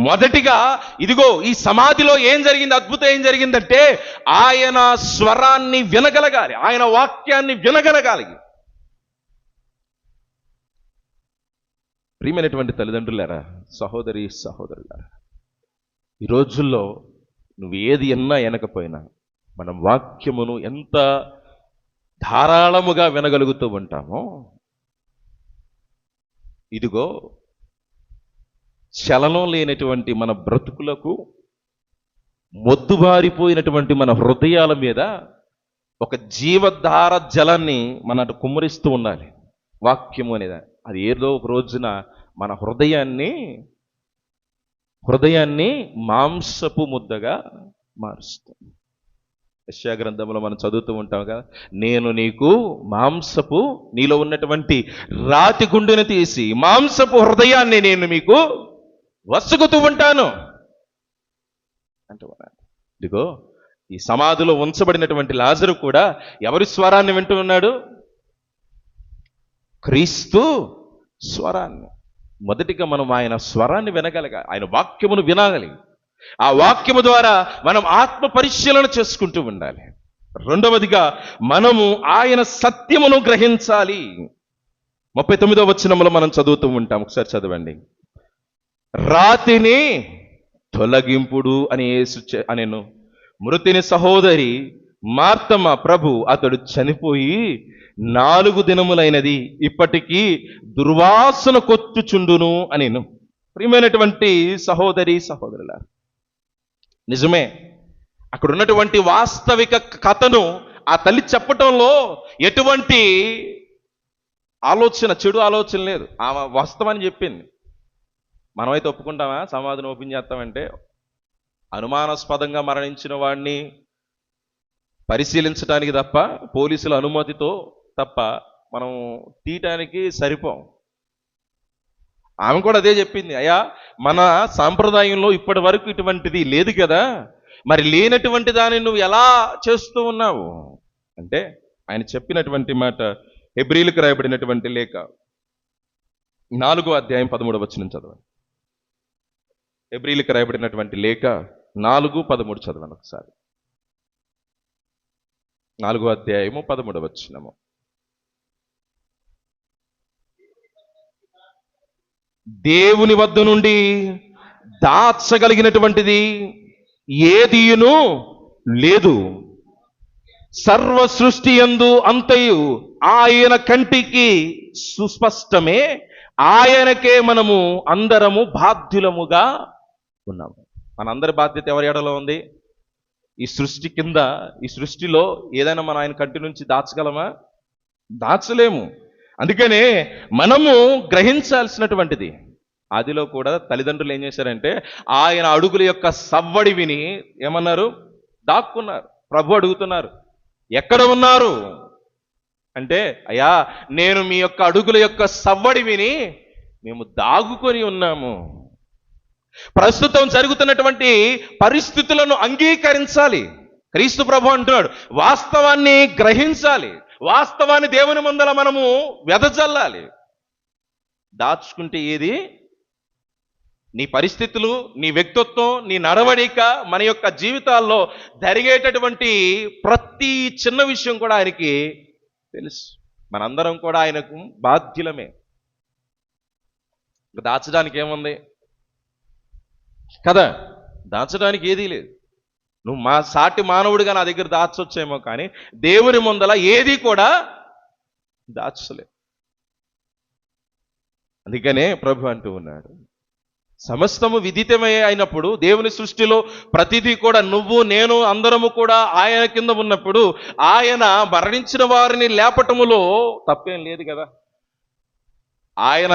మొదటిగా ఇదిగో ఈ సమాధిలో ఏం జరిగింది, అద్భుతం ఏం జరిగిందంటే ఆయన స్వరాన్ని వినగలగాలి, ఆయన వాక్యాన్ని వినగలగాలి. ప్రియమైనటువంటి తల్లిదండ్రులారా, సహోదరి సహోదరులారా, ఈ రోజుల్లో నువ్వు ఏది ఎన్నా వినకపోయినా మనం వాక్యమును ఎంత ధారాళముగా వినగలుగుతూ ఉంటామో, ఇదిగో చలనం లేనటువంటి మన బ్రతుకులకు, మొద్దుబారిపోయినటువంటి మన హృదయాల మీద ఒక జీవధార జలాన్ని మన కుమ్మరిస్తూ ఉండాలి వాక్యము అనేది. అది ఏదో ఒక రోజున మన హృదయాన్ని మాంసపు ముద్దగా మారుస్తుంది. యెషయా గ్రంథంలో మనం చదువుతూ ఉంటాం కదా, నేను నీకు నీలో ఉన్నటువంటి రాతి గుండెను తీసి మాంసపు హృదయాన్ని నేను మీకు వసుగుతూ ఉంటాను అంటూ. ఇదిగో ఈ సమాధిలో ఉంచబడినటువంటి లాజరు కూడా ఎవరి స్వరాన్ని వింటూ ఉన్నాడు? క్రీస్తు స్వరాన్ని. మొదటిగా మనం ఆయన స్వరాన్ని వినగలగా, ఆయన వాక్యమును వినాలి. ఆ వాక్యము ద్వారా మనం ఆత్మ పరిశీలన చేసుకుంటూ ఉండాలి. రెండవదిగా మనము ఆయన సత్యమును గ్రహించాలి. 39వ వచనములో మనం చదువుతూ ఉంటాం, ఒకసారి చదవండి. రాతిని తొలగింపుడు అని యేసు అనేను. మృతిని సహోదరి మార్తమ్మ, ప్రభు అతడు చనిపోయి 4 దినములైనది, ఇప్పటికీ దుర్వాసన కొట్టుచుండును అనేను. ప్రియమైనటువంటి సహోదరి సహోదరులారా, నిజమే, అక్కడ ఉన్నటువంటి వాస్తవిక కథను ఆ తల్లి చెప్పటంలో ఎటువంటి చెడు ఆలోచన లేదు. ఆమె వాస్తవాన్ని చెప్పింది. మనమైతే ఒప్పుకుంటామా? సమాధిని ఓపెన్ చేస్తామంటే అనుమానాస్పదంగా మరణించిన వాడిని పరిశీలించడానికి తప్ప, పోలీసుల అనుమతితో తప్ప మనం తీయటానికి సరిపోం. ఆమె కూడా అదే చెప్పింది. అయ్యా, మన సాంప్రదాయంలో ఇప్పటి వరకు ఇటువంటిది లేదు కదా, మరి లేనటువంటి దాన్ని నువ్వు ఎలా చేస్తూ ఉన్నావు అంటే ఆయన చెప్పినటువంటి మాట హెబ్రీలకు రాయబడినటువంటి లేఖ 4వ అధ్యాయం 13వ వచనం చదవండి. హెబ్రీలకు రాయబడినటువంటి లేఖ 4:13 చదవండి ఒకసారి. 4వ అధ్యాయము 13వ వచనము. దేవుని వద్ద నుండి దాచగలిగినటువంటిది ఏదియును లేదు, సర్వ సృష్టి యందు అంతయు ఆయన కంటికి సుస్పష్టమే, ఆయనకే మనము అందరము బాధ్యులముగా ఉన్నాము. మనందరి బాధ్యత ఎవరి ఎడలో ఉంది? ఈ సృష్టి కింద, ఈ సృష్టిలో ఏదైనా మనం ఆయన కంటి నుంచి దాచగలమా? దాచలేము. అందుకనే మనము గ్రహించాల్సినటువంటిది, ఆదిలో కూడా తల్లిదండ్రులు ఏం చేశారంటే ఆయన అడుగుల యొక్క సవ్వడి విని ఏమన్నారు? దాక్కున్నారు. ప్రభు అడుగుతున్నారు, ఎక్కడ ఉన్నారు అంటే, అయ్యా నేను మీ యొక్క అడుగుల యొక్క సవ్వడి విని మేము దాగుకొని ఉన్నాము. ప్రస్తుతం జరుగుతున్నటువంటి పరిస్థితులను అంగీకరించాలి. క్రీస్తు ప్రభు అంటున్నాడు, వాస్తవాన్ని గ్రహించాలి, వాస్తవాన్ని దేవుని ముందర మనము వెదజల్లాలి. దాచుకుంటే ఏది? నీ పరిస్థితులు, నీ వ్యక్తిత్వం, నీ నడవడిక, మన యొక్క జీవితాల్లో జరిగేటటువంటి ప్రతి చిన్న విషయం కూడా ఆయనకి తెలుసు. మనందరం కూడా ఆయనకు బాధ్యులమే. దాచడానికి ఏముంది కదా? దాచడానికి ఏదీ లేదు. నువ్వు మా సాటి మానవుడిగా నా దగ్గర దాచొచ్చేమో, కానీ దేవుని ముందల ఏది కూడా దాచలే. అందుకనే ప్రభు అంటూ ఉన్నాడు, సమస్తము విదితమే అయినప్పుడు, దేవుని సృష్టిలో ప్రతిదీ కూడా నువ్వు నేను అందరము కూడా ఆయన కింద ఉన్నప్పుడు, ఆయన మరణించిన వారిని లేపటములో తప్పేం లేదు కదా. ఆయన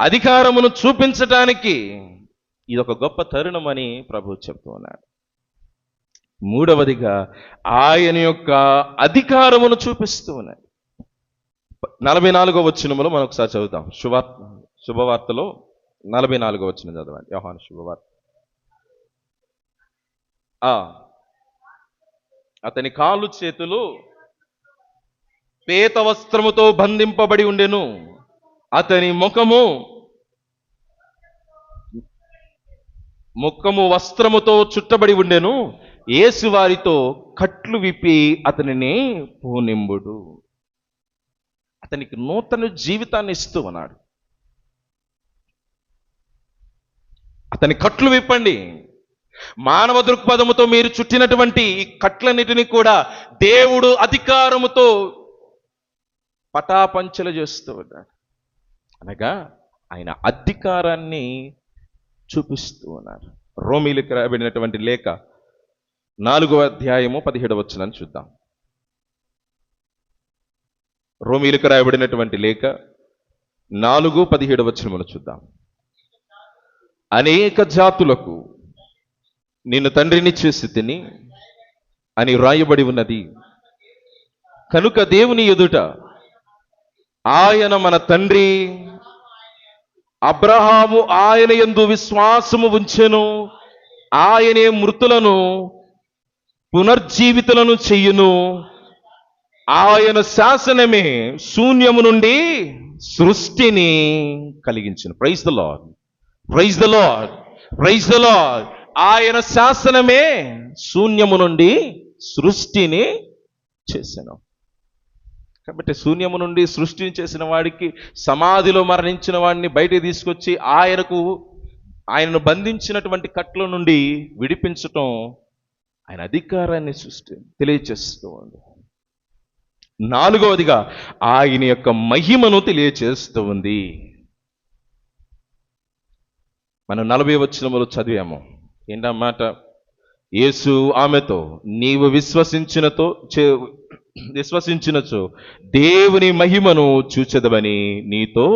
అధికారమును చూపించటానికి ఇదొక గొప్ప తరుణం అని ప్రభు చెప్తూ ఉన్నాడు. మూడవదిగా ఆయన యొక్క అధికారమును చూపిస్తూ ఉన్నాడు. 44వ వచనములో మనం ఒకసారి చదువుతాం. శుభవార్తలో 44వ వచనం చదవండి. యోహాను శుభవార్త. అతని కాళ్ళు చేతులు పేత వస్త్రముతో బంధింపబడి ఉండెను, అతని ముఖము వస్త్రముతో చుట్టబడి ఉండెను. యేసు వారితో కట్లు విప్పి అతనిని పోనింబుడు. అతనికి నూతన జీవితాన్ని ఇస్తూ ఉన్నాడు. అతని కట్లు విప్పండి. మానవ దృక్పథముతో మీరు చుట్టినటువంటి ఈ కట్లన్నిటినీ కూడా దేవుడు అధికారముతో పటాపంచలు చేస్తూ ఉన్నాడు. అనగా ఆయన అధికారాన్ని చూపిస్తూ ఉన్నారు. రోమీలకు రాయబడినటువంటి లేఖ 4వ అధ్యాయము 17వ వచనాన్ని చూద్దాం. రోమీలకు రాయబడినటువంటి లేఖ 4:17 వచనమును చూద్దాం. అనేక జాతులకు నిన్ను తండ్రిని చేసి తిని అని వ్రాయబడి ఉన్నది. కనుక దేవుని ఎదుట ఆయన మన తండ్రి, అబ్రహాము ఆయన యందు విశ్వాసము ఉంచెను, ఆయనే మృతులను పునర్జీవితులను చెయ్యును, ఆయన శాసనమే శూన్యము నుండి సృష్టిని కలిగించును. Praise the Lord, praise the Lord, praise the Lord. ఆయన శాసనమే శూన్యము నుండి సృష్టిని చేశాను. కాబట్టి శూన్యము నుండి సృష్టిని చేసిన వాడికి, సమాధిలో మరణించిన వాడిని బయట తీసుకొచ్చి ఆయనను బంధించినటువంటి కట్ల నుండి విడిపించటం ఆయన అధికారాన్ని తెలియచేస్తూ ఉంది. 4వదిగా ఆయన యొక్క మహిమను తెలియచేస్తూ ఉంది. మనం 40వ వచనములో చదివాము. ఏంటన్నమాట? యేసు ఆమెతో, నీవు విశ్వసించినచో దేవుని మహిమను చూచెదవని నీతో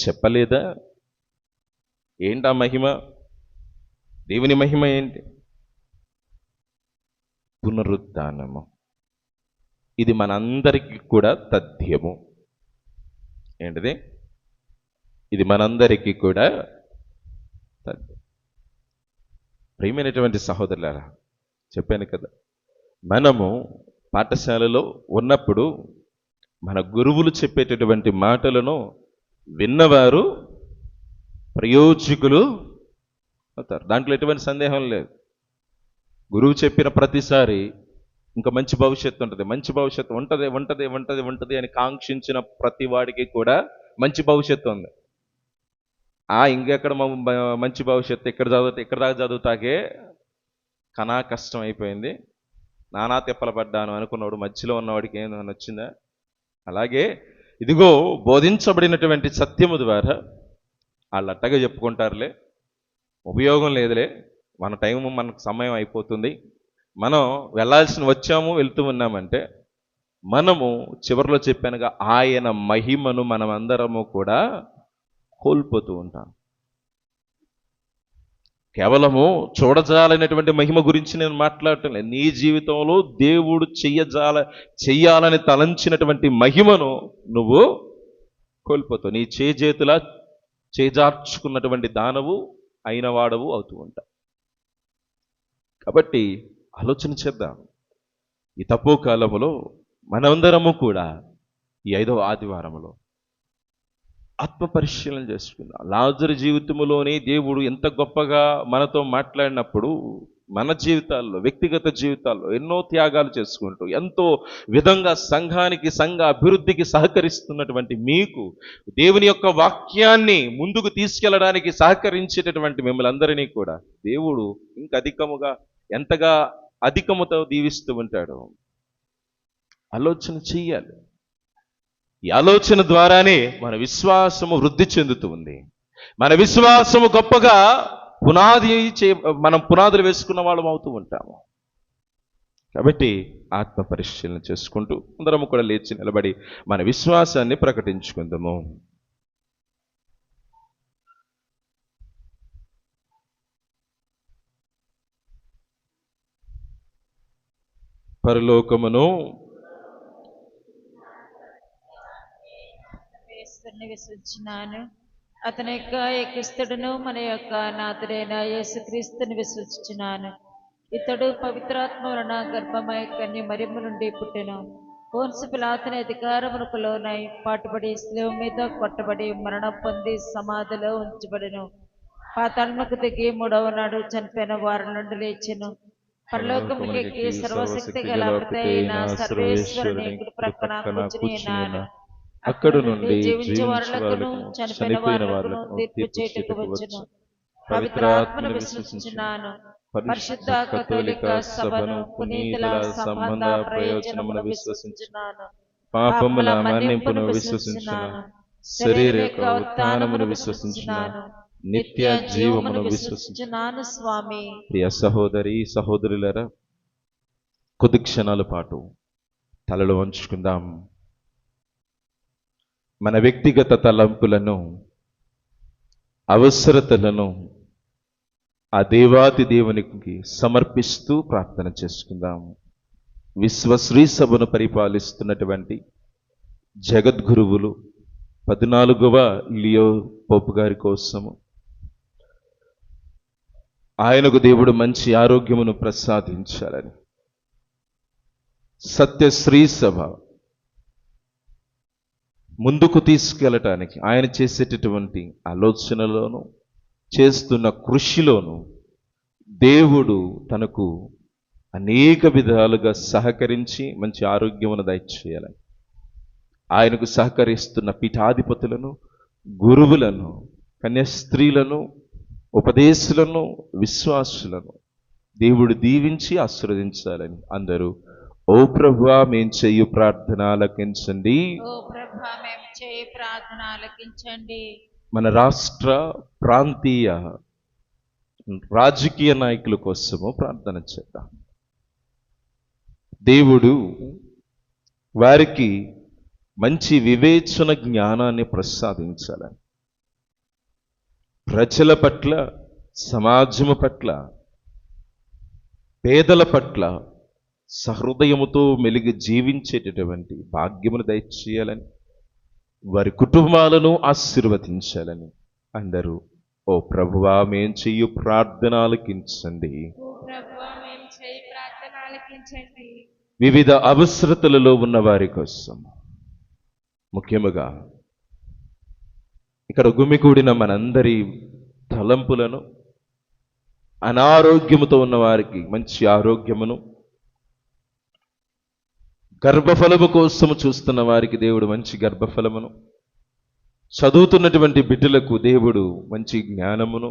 చెప్పలేదా? ఏంటా మహిమ? దేవుని మహిమ ఏంటి? పునరుద్ధానము. ఇది మనందరికీ కూడా తథ్యము. ఏంటిది? ఇది మనందరికీ కూడా తథ్యం. ప్రియమైనటువంటి సహోదరులారా, చెప్పాను కదా, మనము పాఠశాలలో ఉన్నప్పుడు మన గురువులు చెప్పేటటువంటి మాటలను విన్నవారు ప్రయోజకులు అవుతారు. దాంట్లో ఎటువంటి సందేహం లేదు. గురువు చెప్పిన ప్రతిసారి ఇంకా మంచి భవిష్యత్తు ఉంటుంది, మంచి భవిష్యత్తు ఉంటుంది ఉంటుంది ఉంటుంది ఉంటుంది అని కాంక్షించిన ప్రతి వాడికి కూడా మంచి భవిష్యత్తు ఉంది. ఇంకెక్కడ మంచి భవిష్యత్తు, ఇక్కడ దాకా చదువుతాకే కనా కష్టం అయిపోయింది, నానా తిప్పలు పడ్డాను అనుకున్నాడు మధ్యలో ఉన్నవాడికి ఏమైనా వచ్చిందా? అలాగే ఇదిగో బోధించబడినటువంటి సత్యము ద్వారా వాళ్ళు అట్టగా చెప్పుకుంటారులే, ఉపయోగం లేదులే, మన టైము మనకు సమయం అయిపోతుంది, మనం వెళ్తూ ఉన్నామంటే మనము చివరిలో చెప్పానుగా ఆయన మహిమను మనం అందరము కూడా కోల్పోతూ ఉంటాం. కేవలము చూడజాలైనటువంటి మహిమ గురించి నేను మాట్లాడటం లేదు. నీ జీవితంలో దేవుడు చెయ్యాలని తలంచినటువంటి మహిమను నువ్వు కోల్పోతావు. నీ చేతుల చేజార్చుకున్నటువంటి దానవు అయిన వాడవు అవుతూ ఉంటాం. కాబట్టి ఆలోచన చేద్దాం. ఈ తక్కువ కాలములో మనందరము కూడా ఈ 5వ ఆదివారంలో ఆత్మ పరిశీలన చేసుకుందాం. లాజరు జీవితంలోనే దేవుడు ఎంత గొప్పగా మనతో మాట్లాడినప్పుడు మన జీవితాల్లో, వ్యక్తిగత జీవితాల్లో ఎన్నో త్యాగాలు చేసుకుంటూ ఎంతో విధంగా సంఘానికి, సంఘ అభివృద్ధికి సహకరిస్తున్నటువంటి మీకు, దేవుని యొక్క వాక్యాన్ని ముందుకు తీసుకెళ్ళడానికి సహకరించేటటువంటి మిమ్మల్ని అందరినీ కూడా దేవుడు ఇంకా అధికముగా, ఎంతగా అధికముతో దీవిస్తూ ఉంటాడు. ఆలోచన చెయ్యాలి. ఈ ఆలోచన ద్వారానే మన విశ్వాసము వృద్ధి చెందుతుంది. మన విశ్వాసము గొప్పగా మనం పునాదులు వేసుకున్న వాళ్ళం అవుతూ ఉంటాము. కాబట్టి ఆత్మ పరిశీలన చేసుకుంటూ అందరము కూడా లేచి నిలబడి మన విశ్వాసాన్ని ప్రకటించుకుందాము. పరలోకమును విశ్వసించున్నాను. అతని యొక్క క్రీస్తుడును మన యొక్క నాథుడైన యేసుక్రీస్తుని విశ్వసించున్నాను. ఇతడు పవిత్రాత్మ వలన గర్భమై కన్య మరియమ్మ నుండి పుట్టెను. పోన్సు పిలాతుని అధికారమునకు లోనై పాటుపడి శిలువ మీద కొట్టబడి మరణం పొంది సమాధిలో ఉంచబడెను. పాతాళమునకు దిగి 3వ నాడు చనిపోయిన వారి నుండి లేచెను. పరలోకమునికి సర్వశక్తి గల పితైన సర్వేశ్వరుని కుడి ప్రక్కన కూర్చుని ఉన్నాడు. అక్కడ నుండి జీవించే వారులకును చనిపోయిన వారులకు తీర్పు చేయుటకు వచ్చును. పవిత్ర ఆత్మను విశ్వసించున్నాను. పరిశుద్ధ కథోలిక సభను, పునీతుల సంబంధ ప్రయోజనమును విశ్వసించున్నాను. పాపముల మన్నింపును విశ్వసించున్నాను. శరీర యొక్క ఉత్థానమును విశ్వసించున్నాను. నిత్య జీవమును విశ్వసించున్నాను. స్వామి. ప్రియ సహోదరి సహోదరులారా, కొద్ది క్షణాల పాటు తలలు వంచుకుందాం. మన వ్యక్తిగత తలంపులను, అవసరతలను ఆ దేవాది దేవునికి సమర్పిస్తూ ప్రార్థన చేసుకుందాం. విశ్వశ్రీ సభను పరిపాలిస్తున్నటువంటి జగద్గురువులు 14వ లియో పోపు గారి కోసము, ఆయనకు దేవుడు మంచి ఆరోగ్యమును ప్రసాదించాలని, సత్యశ్రీ సభ ముందుకు తీసుకెళ్ళటానికి ఆయన చేసేటటువంటి ఆలోచనలోను, చేస్తున్న కృషిలోను దేవుడు తనకు అనేక విధాలుగా సహకరించి మంచి ఆరోగ్యమును దయచేయాలని, ఆయనకు సహకరిస్తున్న పీఠాధిపతులను, గురువులను, కన్యాస్త్రీలను, ఉపదేశులను, విశ్వాసులను దేవుడు దీవించి ఆశీర్వదించాలని అందరూ ఓ ప్రభువా మేము చేయు ప్రార్థన ఆలకించండి. ఓ ప్రభువా మేము చేయు ప్రార్థన ఆలకించండి. మన రాష్ట్ర, ప్రాంతీయ, రాజకీయ నాయకుల కోసము ప్రార్థన చేద్దాం. దేవుడు వారికి మంచి వివేచన జ్ఞానాన్ని ప్రసాదించాలని, ప్రజల పట్ల, సమాజము పట్ల, పేదల పట్ల సహృదయముతో మెలిగి జీవించేటటువంటి భాగ్యమును దయచేయాలని, వారి కుటుంబాలను ఆశీర్వదించాలని అందరూ ఓ ప్రభువా మేము చెయ్యు ప్రార్థన ఆలకించండి. వివిధ అవసరతలలో ఉన్న వారి కోసం, ముఖ్యముగా ఇక్కడ గుమికూడిన మనందరి తలంపులను, అనారోగ్యముతో ఉన్న వారికి మంచి ఆరోగ్యమును, గర్భఫలము కోసము చూస్తున్న వారికి దేవుడు మంచి గర్భఫలమును, చదువుతున్నటువంటి బిడ్డలకు దేవుడు మంచి జ్ఞానమును,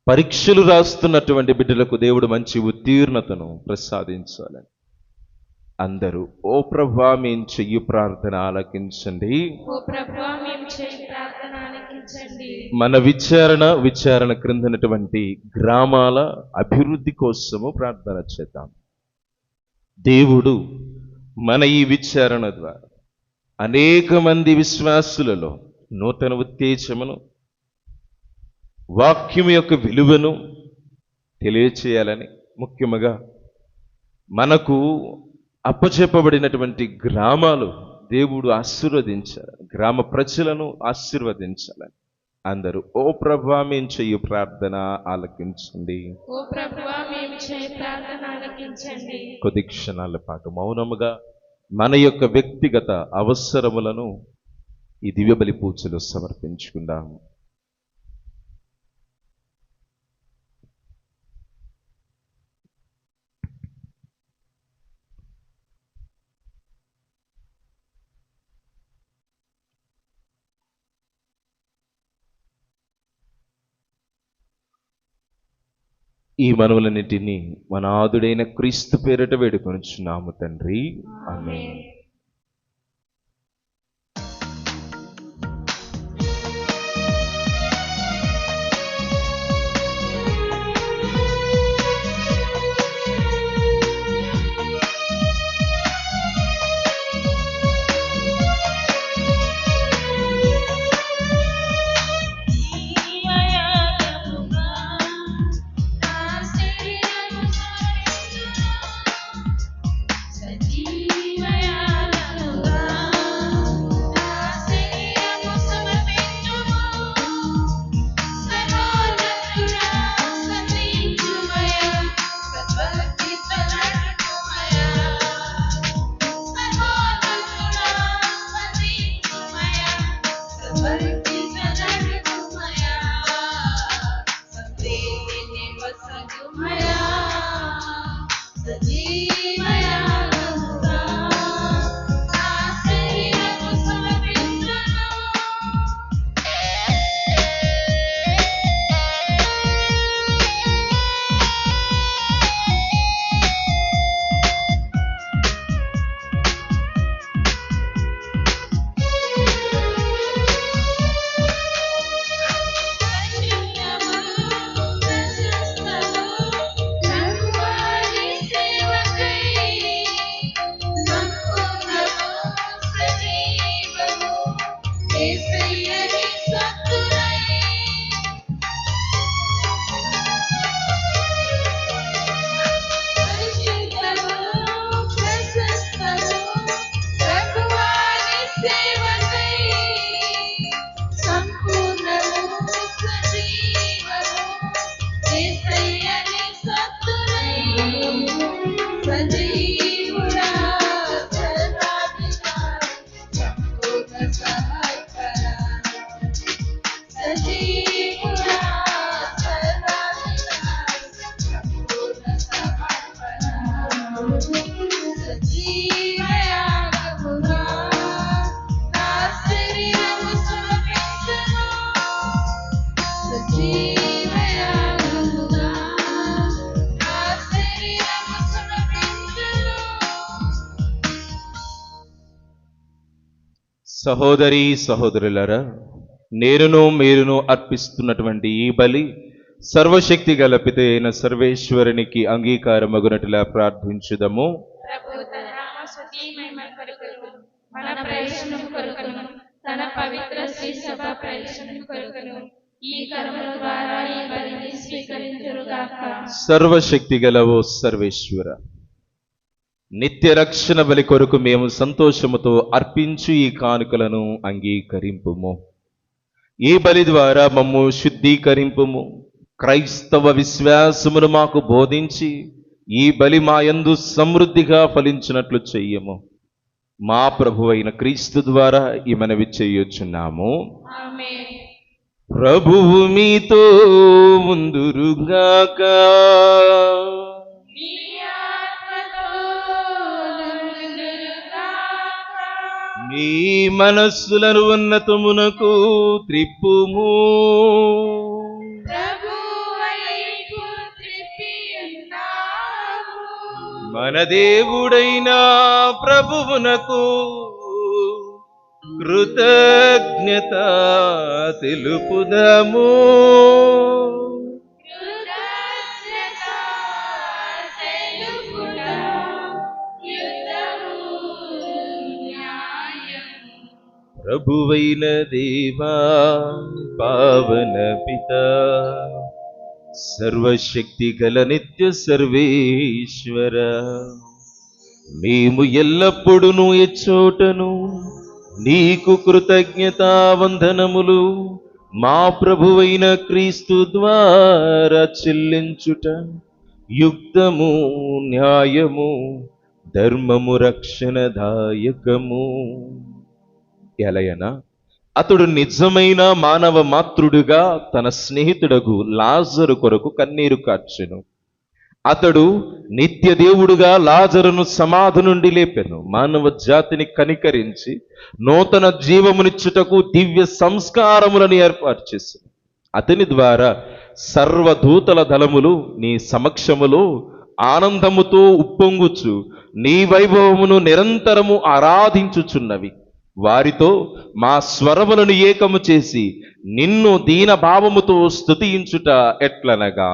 పరీక్షలు రాస్తున్నటువంటి బిడ్డలకు దేవుడు మంచి ఉత్తీర్ణతను ప్రసాదించాలని అందరూ ఓ ప్రభువా మేము చెయ్యు ప్రార్థన ఆలకించండి. మన విచారణ క్రిందనటువంటి గ్రామాల అభివృద్ధి కోసము ప్రార్థన చేద్దాం. దేవుడు మన ఈ విచారణ ద్వారా అనేక మంది విశ్వాసులలో నూతన ఉత్తేజమును, వాక్యం యొక్క విలువను తెలియచేయాలని, ముఖ్యముగా మనకు అప్పచెప్పబడినటువంటి గ్రామాలు దేవుడు ఆశీర్వదించాలని, గ్రామ ప్రజలను ఆశీర్వదించాలని అందరూ ఓ ప్రభువా మేము చెయ్యి ప్రార్థన ఆలకించండి. ఓ ప్రభువా మేము చేయ ప్రార్థన ఆలకించండి. కొద్ది క్షణాల పాటు మౌనముగా మన యొక్క వ్యక్తిగత అవసరములను ఈ దివ్య బలి పూజలో సమర్పించుకుందాము. ఈ మనవులన్నిటినీ మన ఆదుడైన క్రీస్తు పేరిట వేడుకొనుచున్నాము తండ్రి. ఆమేన్. సహోదరి సహోదరులారా, నేనును మీరును అర్పిస్తున్నటువంటి ఈ బలి సర్వశక్తి గల పిత అయిన సర్వేశ్వరునికి అంగీకారమగునట్లా ప్రార్థించుదము. ప్రభు తన నామ స్తుతి మహిమ కొరకును, మన ప్రయోజనం కొరకును, తన పవిత్ర శ్రీ సభ ప్రయోజనం కొరకును ఈ కర్మల ద్వారా ఈ బలిని స్వీకరించుగాక. సర్వశక్తి గలవో సర్వేశ్వర, నిత్య రక్షణ బలి కొరకు మేము సంతోషముతో అర్పించు ఈ కానుకలను అంగీకరింపుము. ఈ బలి ద్వారా మమ్ము శుద్ధీకరింపుము. క్రైస్తవ విశ్వాసమును మాకు బోధించి ఈ బలి మాయందు సమృద్ధిగా ఫలించినట్లు చెయ్యము. మా ప్రభువైన క్రీస్తు ద్వారా ఈ మనవి చేయుచున్నాము. ఆమేన్. ప్రభువు మీతో ముందురుగాక. నీ ఆత్మతోను ముందురుగాక. మీ మనస్సులను ఉన్నతమునకు త్రిప్పుము. ప్రభువైపు త్రిప్పి ఉన్నాము. మన దేవుడైన ప్రభువునకు కృతజ్ఞత తెలుపుదము. కృతజ్ఞత తెలుపుట యుద్ధము న్యాయము. ప్రభువైన దేవా, పావన పిత, సర్వశక్తి గల నిత్య సర్వేశ్వర, మేము ఎల్లప్పుడూ ఎచ్చోటను నీకు కృతజ్ఞతా వందనములు మా ప్రభువైన క్రీస్తు ద్వారా చెల్లించుట యుక్తము, న్యాయము, ధర్మము, రక్షణదాయకము. ఎలయనా అతడు నిజమైన మానవ మాతృడుగా తన స్నేహితుడగు లాజరు కొరకు కన్నీరు కార్చెను. అతడు నిత్య దేవుడుగా లాజరును సమాధి నుండి లేపెను. మానవ జాతిని కనికరించి నూతన జీవమునిచ్చుటకు దివ్య సంస్కారములను ఏర్పాటు చేశాను. అతని ద్వారా సర్వదూతల దళములు నీ సమక్షములో ఆనందముతో ఉప్పొంగుచు నీ వైభవమును నిరంతరము ఆరాధించుచున్నవి. వారితో మా స్వరములను ఏకము చేసి నిన్ను దీన భావముతో స్తుతించుట ఎట్లనగా,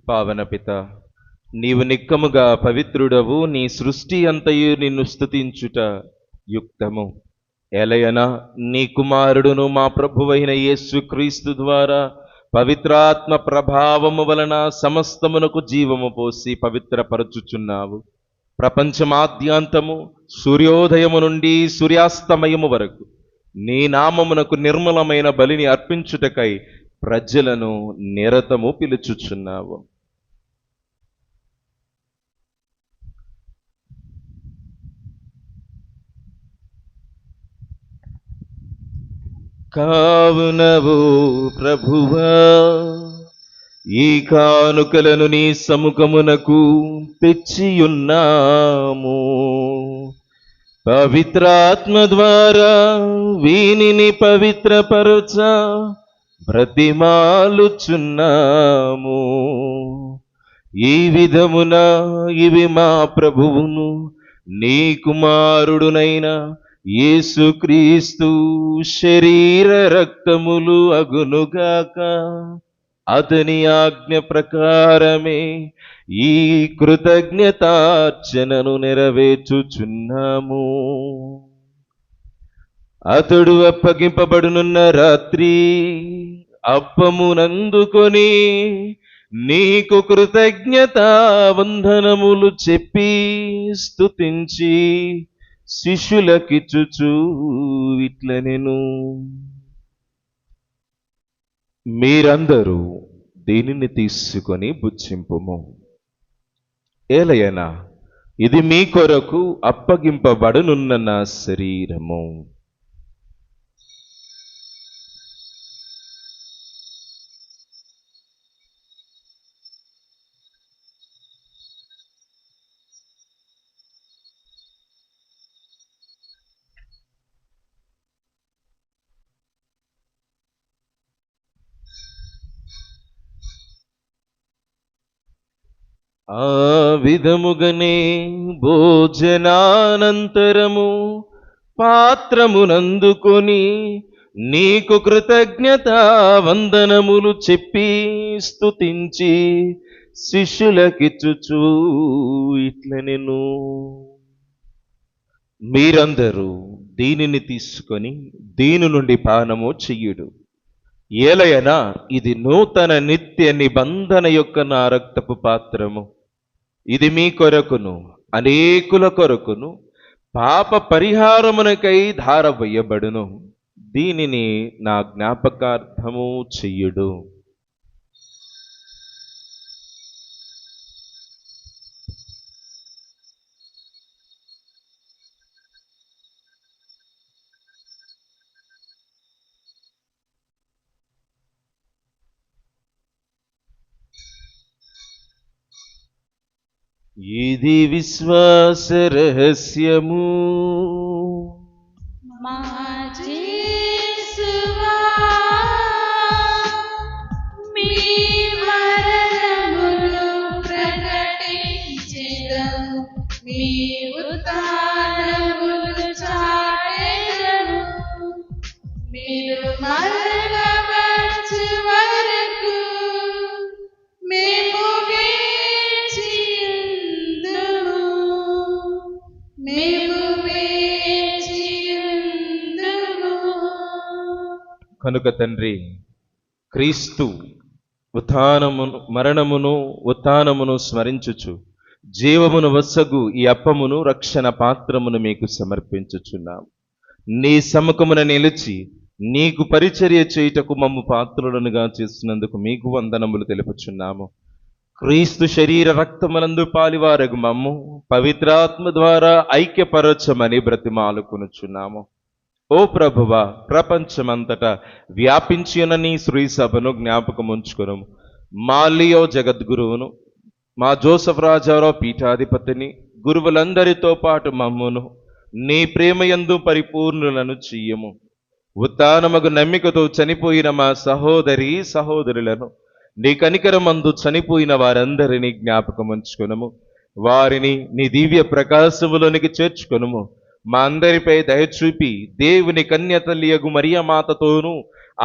పావన పిత, నీవు నిక్కముగా పవిత్రుడవు. నీ సృష్టి అంతయు నిన్ను స్తుతించుట యుక్తము. ఎలయనా నీ కుమారుడును మా ప్రభువైన యేసు క్రీస్తు ద్వారా పవిత్రాత్మ ప్రభావము వలన సమస్తమునకు జీవము పోసి పవిత్రపరచుచున్నావు. ప్రపంచమాద్యాంతము సూర్యోదయము నుండి సూర్యాస్తమయము వరకు నీ నామమునకు నిర్మలమైన బలిని అర్పించుటకై ప్రజలను నిరతము పిలుచుచున్నావు. కావునవు ప్రభువా, ఈ కానుకలను నీ సముఖమునకు తెచ్చియున్నాము. పవిత్రాత్మ ద్వారా వీనిని పవిత్రపరచ బ్రతిమాలుచున్నాము. ఈ విధమున ఇవి మా ప్రభువును నీ కుమారుడునైన యేసుక్రీస్తు శరీర రక్తములు అగునుగాక. అతని ఆజ్ఞ ప్రకారమే ఈ కృతజ్ఞతార్చనను నెరవేర్చుచున్నాము. అతడు అప్పగింపబడునున్న రాత్రి అప్పమునందుకొని నీకు కృతజ్ఞతా వందనములు చెప్పి స్తుతించి శిష్యులకిచ్చుచు ఇట్లనెను, మీరందరూ దీనిని తీసుకొని భుజింపుము. ఏలయనా ఇది మీ కొరకు అప్పగింపబడనున్న నా శరీరము. ఆ విధముగనే భోజనానంతరము పాత్రమునందుకొని నీకు కృతజ్ఞతా వందనములు చెప్పి స్తుతించి శిష్యులకిచ్చుచు ఇట్లనెను, మీరందరూ దీనిని తీసుకొని దీని నుండి పానము చెయ్యుడు. ఏలయనా ఇది నూతన నిత్య నిబంధన యొక్క నా రక్తపు పాత్రము. ఇది మీ కొరకును అనేకుల కొరకును పాప పరిహారమునకై ధారవేయబడును. దీనిని నా జ్ఞాపకార్థము చెయ్యుడు. ఇది విశ్వాస రహస్యము. మా యేసువా, మీ మరణమును ప్రకటించెదము, మీ ఉత్థానమును చాటెదము. మీరు మరణవచ్చు వరకు మేము వేచియుందుము, మేము వేచియుందుము. కనుక తండ్రి, క్రీస్తు ఉత్థానమును మరణమును ఉత్థానమును స్మరించుచు జీవమును వసగు ఈ అప్పమును రక్షణ పాత్రమును మీకు సమర్పించుచున్నాం. నీ సముఖమున నిలిచి నీకు పరిచర్య చేయుటకు మమ్ము పాత్రులనుగా చేసినందుకు మీకు వందనములు తెలుపుచున్నాము. క్రీస్తు శరీర రక్తములందు పాలివారగు మమ్ము పవిత్రాత్మ ద్వారా ఐక్యపరచమని బ్రతిమాలుకొనుచున్నాము. ఓ ప్రభువా, ప్రపంచమంతటా వ్యాపించి ఉన్న నీ శ్రీ సభను జ్ఞాపకం ఉంచుకును. మా లియో జగద్గురువును, మా జోసఫ్ రాజారావు పీఠాధిపతిని, గురువులందరితో పాటు మమ్మును నీ ప్రేమయందు పరిపూర్ణులను చెయ్యము. ఉత్థానమగు నమ్మికతో చనిపోయిన మా సహోదరి సహోదరులను నీ కనికరమందు చనిపోయిన వారందరినీ జ్ఞాపకం ఉంచుకొనుము. వారిని నీ దివ్య ప్రకాశములోనికి చేర్చుకొనుము. మా అందరిపై దయచూపి దేవుని కన్యతల్లియగు మరియ మాతతోనూ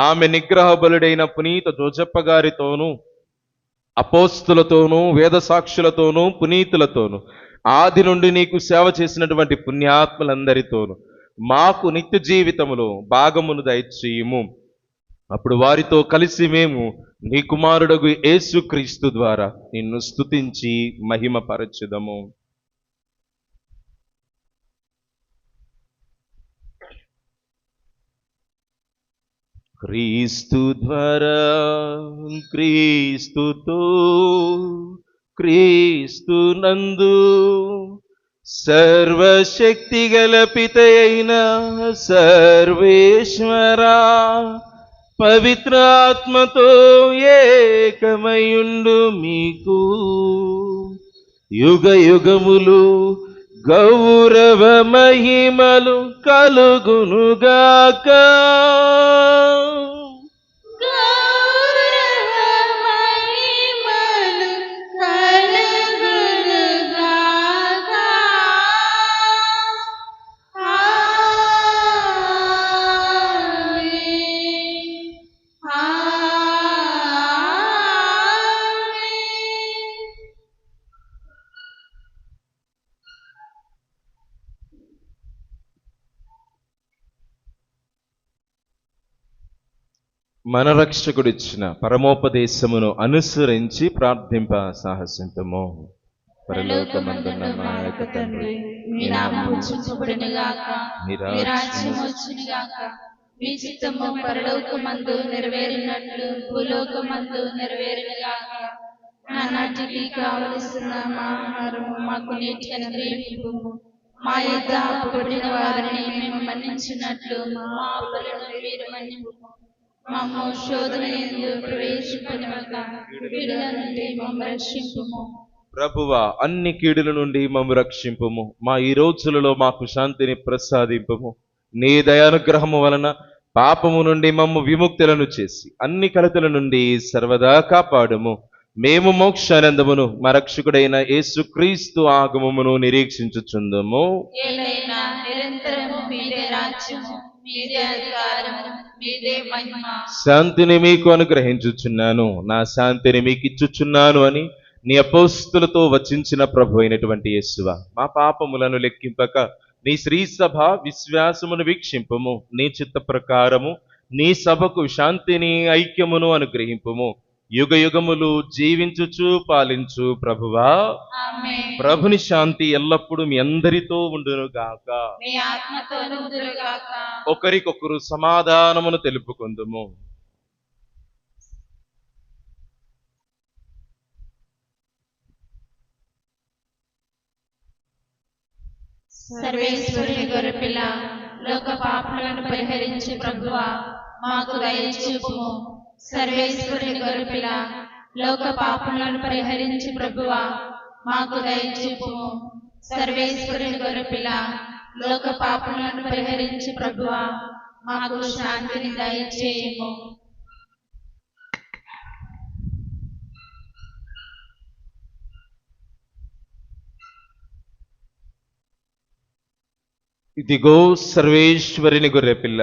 ఆమె నిగ్రహ బలుడైన పునీత జోజప్ప గారితోనూ అపోస్తులతోనూ వేద సాక్షులతోనూ పునీతులతోనూ ఆది నుండి నీకు సేవ చేసినటువంటి పుణ్యాత్ములందరితోనూ మాకు నిత్య జీవితములో భాగమును దయచేయుము. అప్పుడు వారితో కలిసి మేము నీ కుమారుడగు యేసుక్రీస్తు ద్వారా నిన్ను స్తుతించి మహిమపరచుదము. క్రీస్తు ద్వారా, క్రీస్తుతో, క్రీస్తు నందు సర్వశక్తి గల పితయైన సర్వేశ్వరా, పవిత్రాత్మతో ఏకమయుండు మీకు యుగ యుగములు గౌరవ మహిమలు కలుగునుగాక. గౌరవ మహిమలు కలుగునుగాక. ఆమేన్. ఆమేన్. మన రక్షకుడిచ్చిన పరమోపదేశమును అనుసరించి ప్రార్థింప సాహసింతము. పరలోకమందున్న మా యొక్క తండ్రి, మీ నామము పూజింపబడునుగాక, మీ రాజ్యము వచ్చునుగాక, మీ చిత్తము పరలోకమందు నెరవేరినట్లు భూలోకమందు నెరవేరునుగాక. నానాటికి కావలసిన మా ఆహారము మాకు నేటికి అనుగ్రహింపుము. మా యొద్ద అప్పుబడిన వారిని మేము మన్నించినట్లు మా అప్పులను మీరు మన్నింపుము. మమ్ము శోధన యందు ప్రవేశింపనివ్వక కీడుల నుండి మమ్ము రక్షింపుము. ప్రభువా, అన్ని కీడుల నుండి మమ్ము రక్షింపుము. మా ఈ రోజులలో మాకు శాంతిని ప్రసాదింపుము. నీ దయానుగ్రహము వలన పాపము నుండి మమ్ము విముక్తులను చేసి అన్ని కలతల నుండి సర్వదా కాపాడుము. మేము మోక్షానందమును మా రక్షకుడైన యేసుక్రీస్తు ఆగమమును నిరీక్షించుచుందుము. ఏలైనా నిరంతరము మీదే రాజ్యము, మీదే అధికారము, మీదే మహిమ. శాంతిని మీకు అనుగ్రహించుచున్నాను, నా శాంతిని మీకు ఇచ్చుచున్నాను అని నీ అపోస్తులతో వచించిన ప్రభు అయినటువంటి యేసువా, మా పాపములను లెక్కింపక నీ శ్రీసభ విశ్వాసమును వీక్షింపుము, నీ చిత్త ప్రకారము నీ సభకు శాంతిని ఐక్యమును అనుగ్రహింపుము. యుగ యుగములు జీవించుచు పాలించు ప్రభువా, ఆమేన్. ప్రభుని శాంతి ఎల్లప్పుడూ మీ అందరితో ఉండును గాక. మీ ఆత్మతోను ఉండునుగాక. ఒకరికొకరు సమాధానమును తెలుపుకుందుము. సర్వేశ్వరుని గొర్రెపిల్ల, లోక పాపములను పరిహరించు ప్రభువా, మాకు దయ చూపుము. సర్వేశ్వరుని గొర్రెపిల్ల, లోక పాపములను పరిహరించు ప్రభువా, మాకు దయ చూపుము. సర్వేశ్వరుని గొర్రెపిల్ల, లోక పాపములను పరిహరించు ప్రభువా, మాకు శాంతిని దయచేయము. ఇదిగో సర్వేశ్వరుని గొర్రెపిల్ల,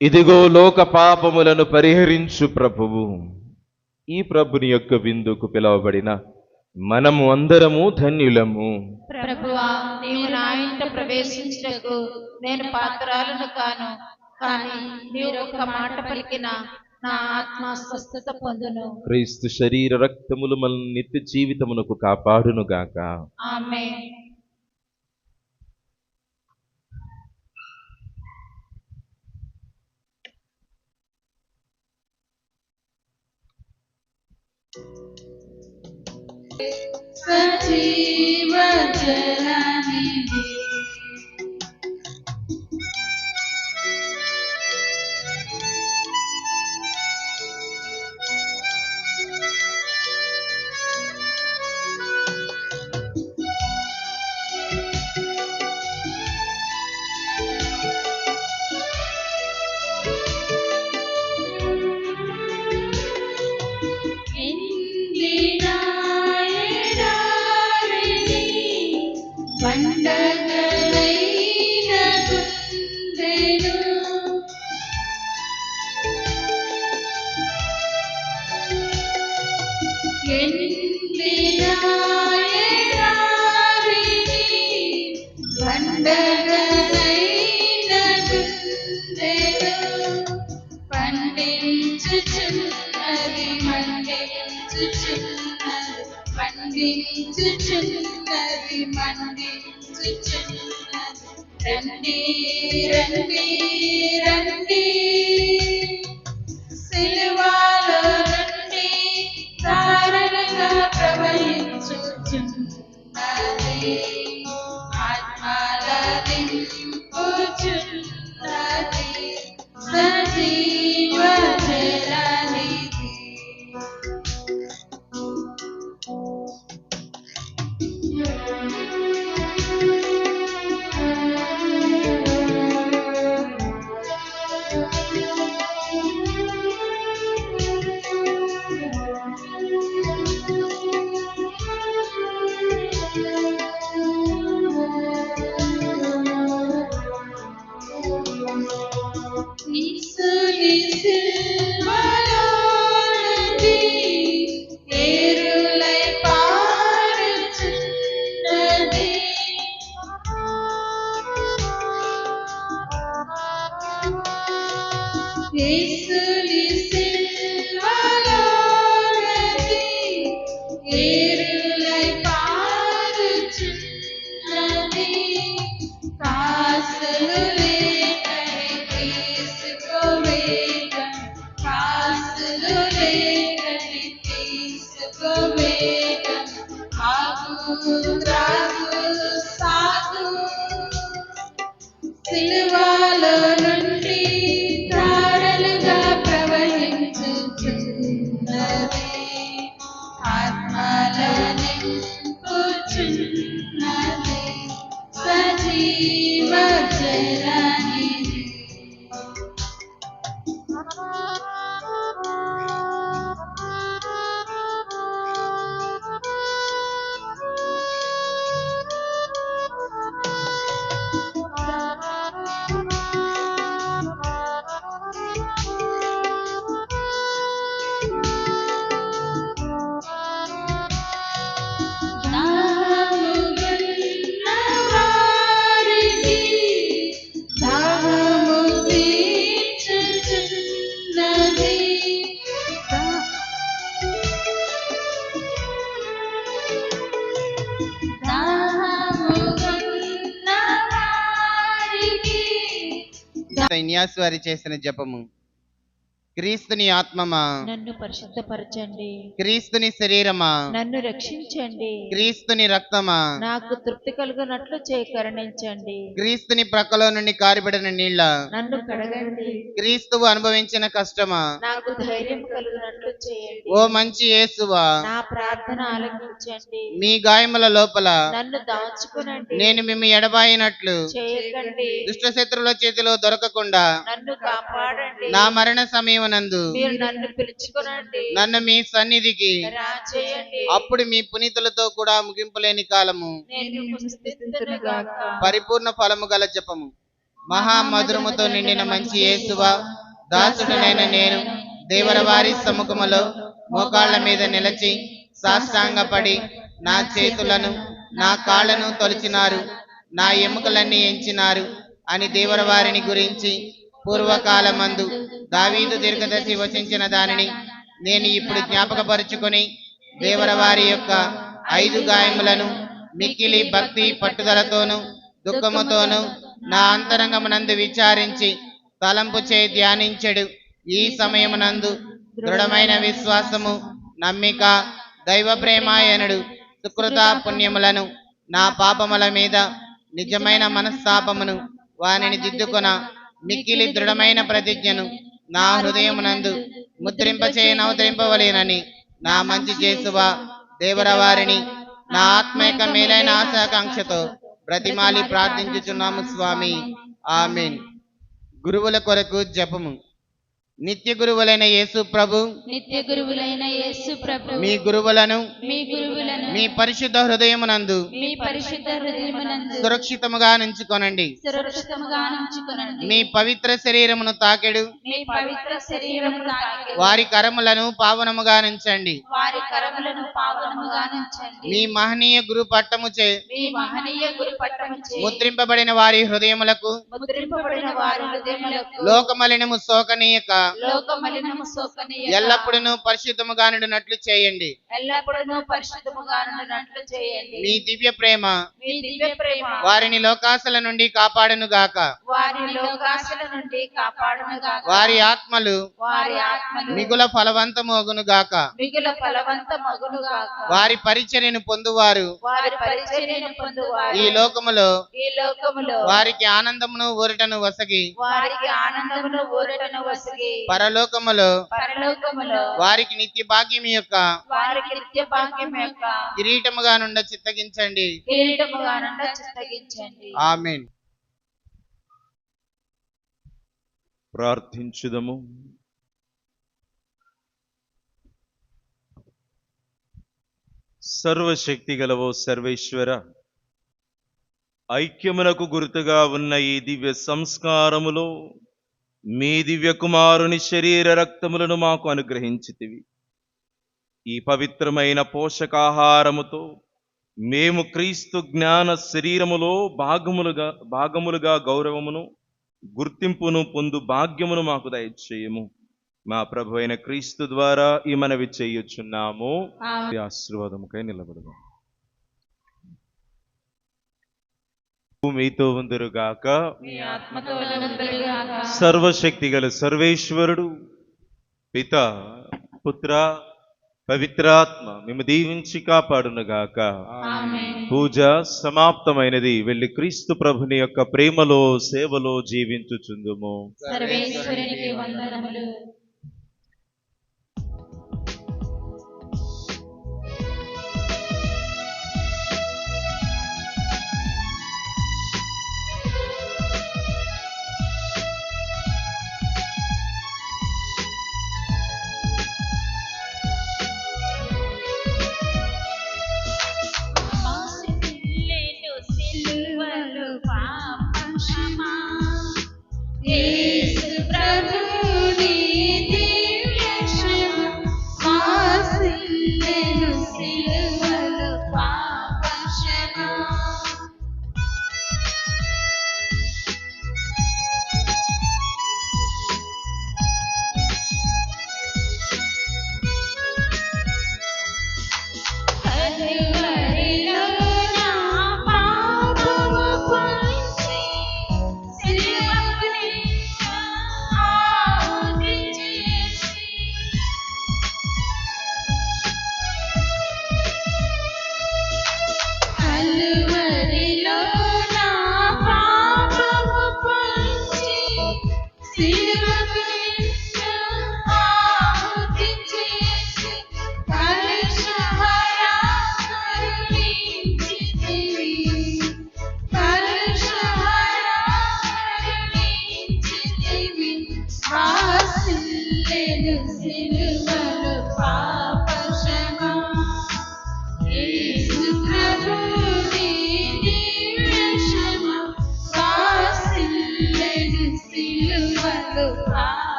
ఇదిగో లోక పాపములను పరిహరించు ప్రభువు. ఈ ప్రభుని యొక్క విందుకు పిలువబడిన మనము అందరము ధన్యులము. ప్రభువా, నీవు నా ఇంట ప్రవేశించుటకు నేను పాత్రాలను కాను, కానీ మీరు ఒక మాట పలికిన నా ఆత్మ స్వస్థత పొందును. క్రీస్తు శరీర రక్తములు మన నిత్య జీవితమునకు కాపాడునుగాక. ఆమేన్. సజీవ జలనిధి, పండగలైన గుండెను ఎండిన ఎడారిని, పండగలైన గుండెను పండించుచున్నది, మండించుచున్నది, పండించుచున్నది, మండించుచున్నది. రండి రండి రండి, సిలువలో నుండి ధారలుగా ప్రవహించుచున్నది, ఆత్మల నింపుచున్నది, సజీవ జలనిధి. నిసుని సిల్వలో నుండి ఏరులై పారుచున్నది, నిసుని సిల్వలో నుండి ఏరులై పారుచున్నది, కాసులు లేకని తీసుకోవేగం, కాసులు లేకని తీసుకోవేగం, ఆగు త్రాగు సాగు, సిలువలో నుండి ధారలుగా ప్రవహించుచున్నది, ఆత్మల నింపుచున్నది, సజీవ జలనిధి. పునీత ఇన్యాసు వారి చేసిన జపము. క్రీస్తుని ఆత్మమా, నన్ను పరిశుద్ధపరచండి. క్రీస్తుని శరీరమా, నన్ను రక్షించండి. క్రీస్తుని రక్తమా, నాకు తృప్తి కలుగునట్లు చేయి కరుణించండి. క్రీస్తుని ప్రక్కలో నుండి కారిబడిన నీళ్ల, నన్ను కడగండి. క్రీస్తువు అనుభవించిన కష్టమా, నాకు ధైర్యం కలుగునట్లు చేయండి. ఓ మంచి యేసువా, నా ప్రార్థన ఆలకించండి. మీ గాయముల లోపల నన్ను దాచుకునండి. నేను మిమ్ము ఎడబాయినట్లు చేయకండి. దుష్ట శత్రువుల చేతిలో దొరకకుండా నన్ను కాపాడండి. నా మరణ సమయమునందు మీరు నన్ను పిలుచుకునండి. నన్ను మీ సన్నిధికి రాచేయండి. అప్పుడు మీ పునీతులతో కూడా ముగింపులేని కాలము నేను స్తుతింతునుగాక. పరిపూర్ణ ఫలము గల జపము. మహామధురముతో నిండిన మంచి యేసువా, దాసుడనైన నేను దేవరవారి సముఖములో మోకాళ్ల మీద నిలచి సాష్టాంగపడి నా చేతులను నా కాళ్లను తొలిచినారు, నా ఎముకలన్నీ ఎంచినారు అని దేవరవారిని గురించి పూర్వకాలమందు దావీదు దీర్ఘదర్శి వచించిన దానిని నేను ఇప్పుడు జ్ఞాపకపరుచుకొని దేవరవారి యొక్క 5 గాయములను మిక్కిలి భక్తి పట్టుదలతోనూ దుఃఖముతోనూ నా అంతరంగమునందు విచారించి తలంపు చే ధ్యానించెడు. ఈ సమయమునందు దృఢమైన విశ్వాసము, నమ్మిక, దైవ ప్రేమాయనుడు సుకృత పుణ్యములను, నా పాపముల మీద నిజమైన మనస్తాపమును వానిని దిద్దుకొన మిక్కిలి దృఢమైన ప్రతిజ్ఞను నా హృదయమునందు ముద్రింపవలేనని నా మంచి చేసువా దేవరవారిని నా ఆత్మైక మేలైన ఆశాకాంక్షతో బ్రతిమాలి ప్రార్థించుచున్నాము స్వామి. ఆమేన్. గురువుల కొరకు జపము. నిత్య గురువులైన యేసు ప్రభు, నిత్య గురువులైన యేసు ప్రభు, మీ గురువులను మీ పరిశుద్ధ హృదయమునందు సురక్షితముగా నుంచుకొనండి. మీ పవిత్ర శరీరమును తాకెడు వారి కరములను పావనముగా నుంచండి. మీ మహనీయ గురు పట్టముచే ముద్రింపబడిన వారి హృదయములకు లోకమలినము సోకనీయక ఎల్లప్పుడూ పరిశుద్ధముగా నుండినట్లు చేయండి. మీ దివ్య ప్రేమ వారిని లోకాశల నుండి కాపాడును గాక. వారి ఆత్మలు మిగుల ఫలవంతము అగును గాక. వారి పరిచర్యను పొందువారు ఈ లోకములో వారికి ఆనందమును ఊరటను వసగి పరలోకములో వారికి నిత్య భాగ్యం యొక్క కిరీటముగా నుండి చిత్తగించండి. ఆమేన్. ప్రార్థించుదము. సర్వశక్తి గలవో సర్వేశ్వర, ఐక్యమునకు గుర్తుగా ఉన్న ఈ దివ్య సంస్కారములో మీ దివ్య కుమారుని శరీర రక్తములను మాకు అనుగ్రహించితివి. ఈ పవిత్రమైన పోషకాహారముతో మేము క్రీస్తు జ్ఞాన శరీరములో భాగములుగా గౌరవమును గుర్తింపును పొందు భాగ్యమును మాకు దయచేయము. మా ప్రభు అయిన క్రీస్తు ద్వారా ఈ మనవి చేయుచున్నాము. ఆశీర్వాదముకై నిలబడము. మీతో ఉందురుగాక. సర్వశక్తి గల సర్వేశ్వరుడు పిత, పుత్ర, పవిత్రాత్మ మేము దీవించి కాపాడునుగాక. పూజ సమాప్తమైనది. వెళ్ళి క్రీస్తు ప్రభుని యొక్క ప్రేమలో సేవలో జీవించుచుందుము. సర్వేశ్వరునికి వందనములు.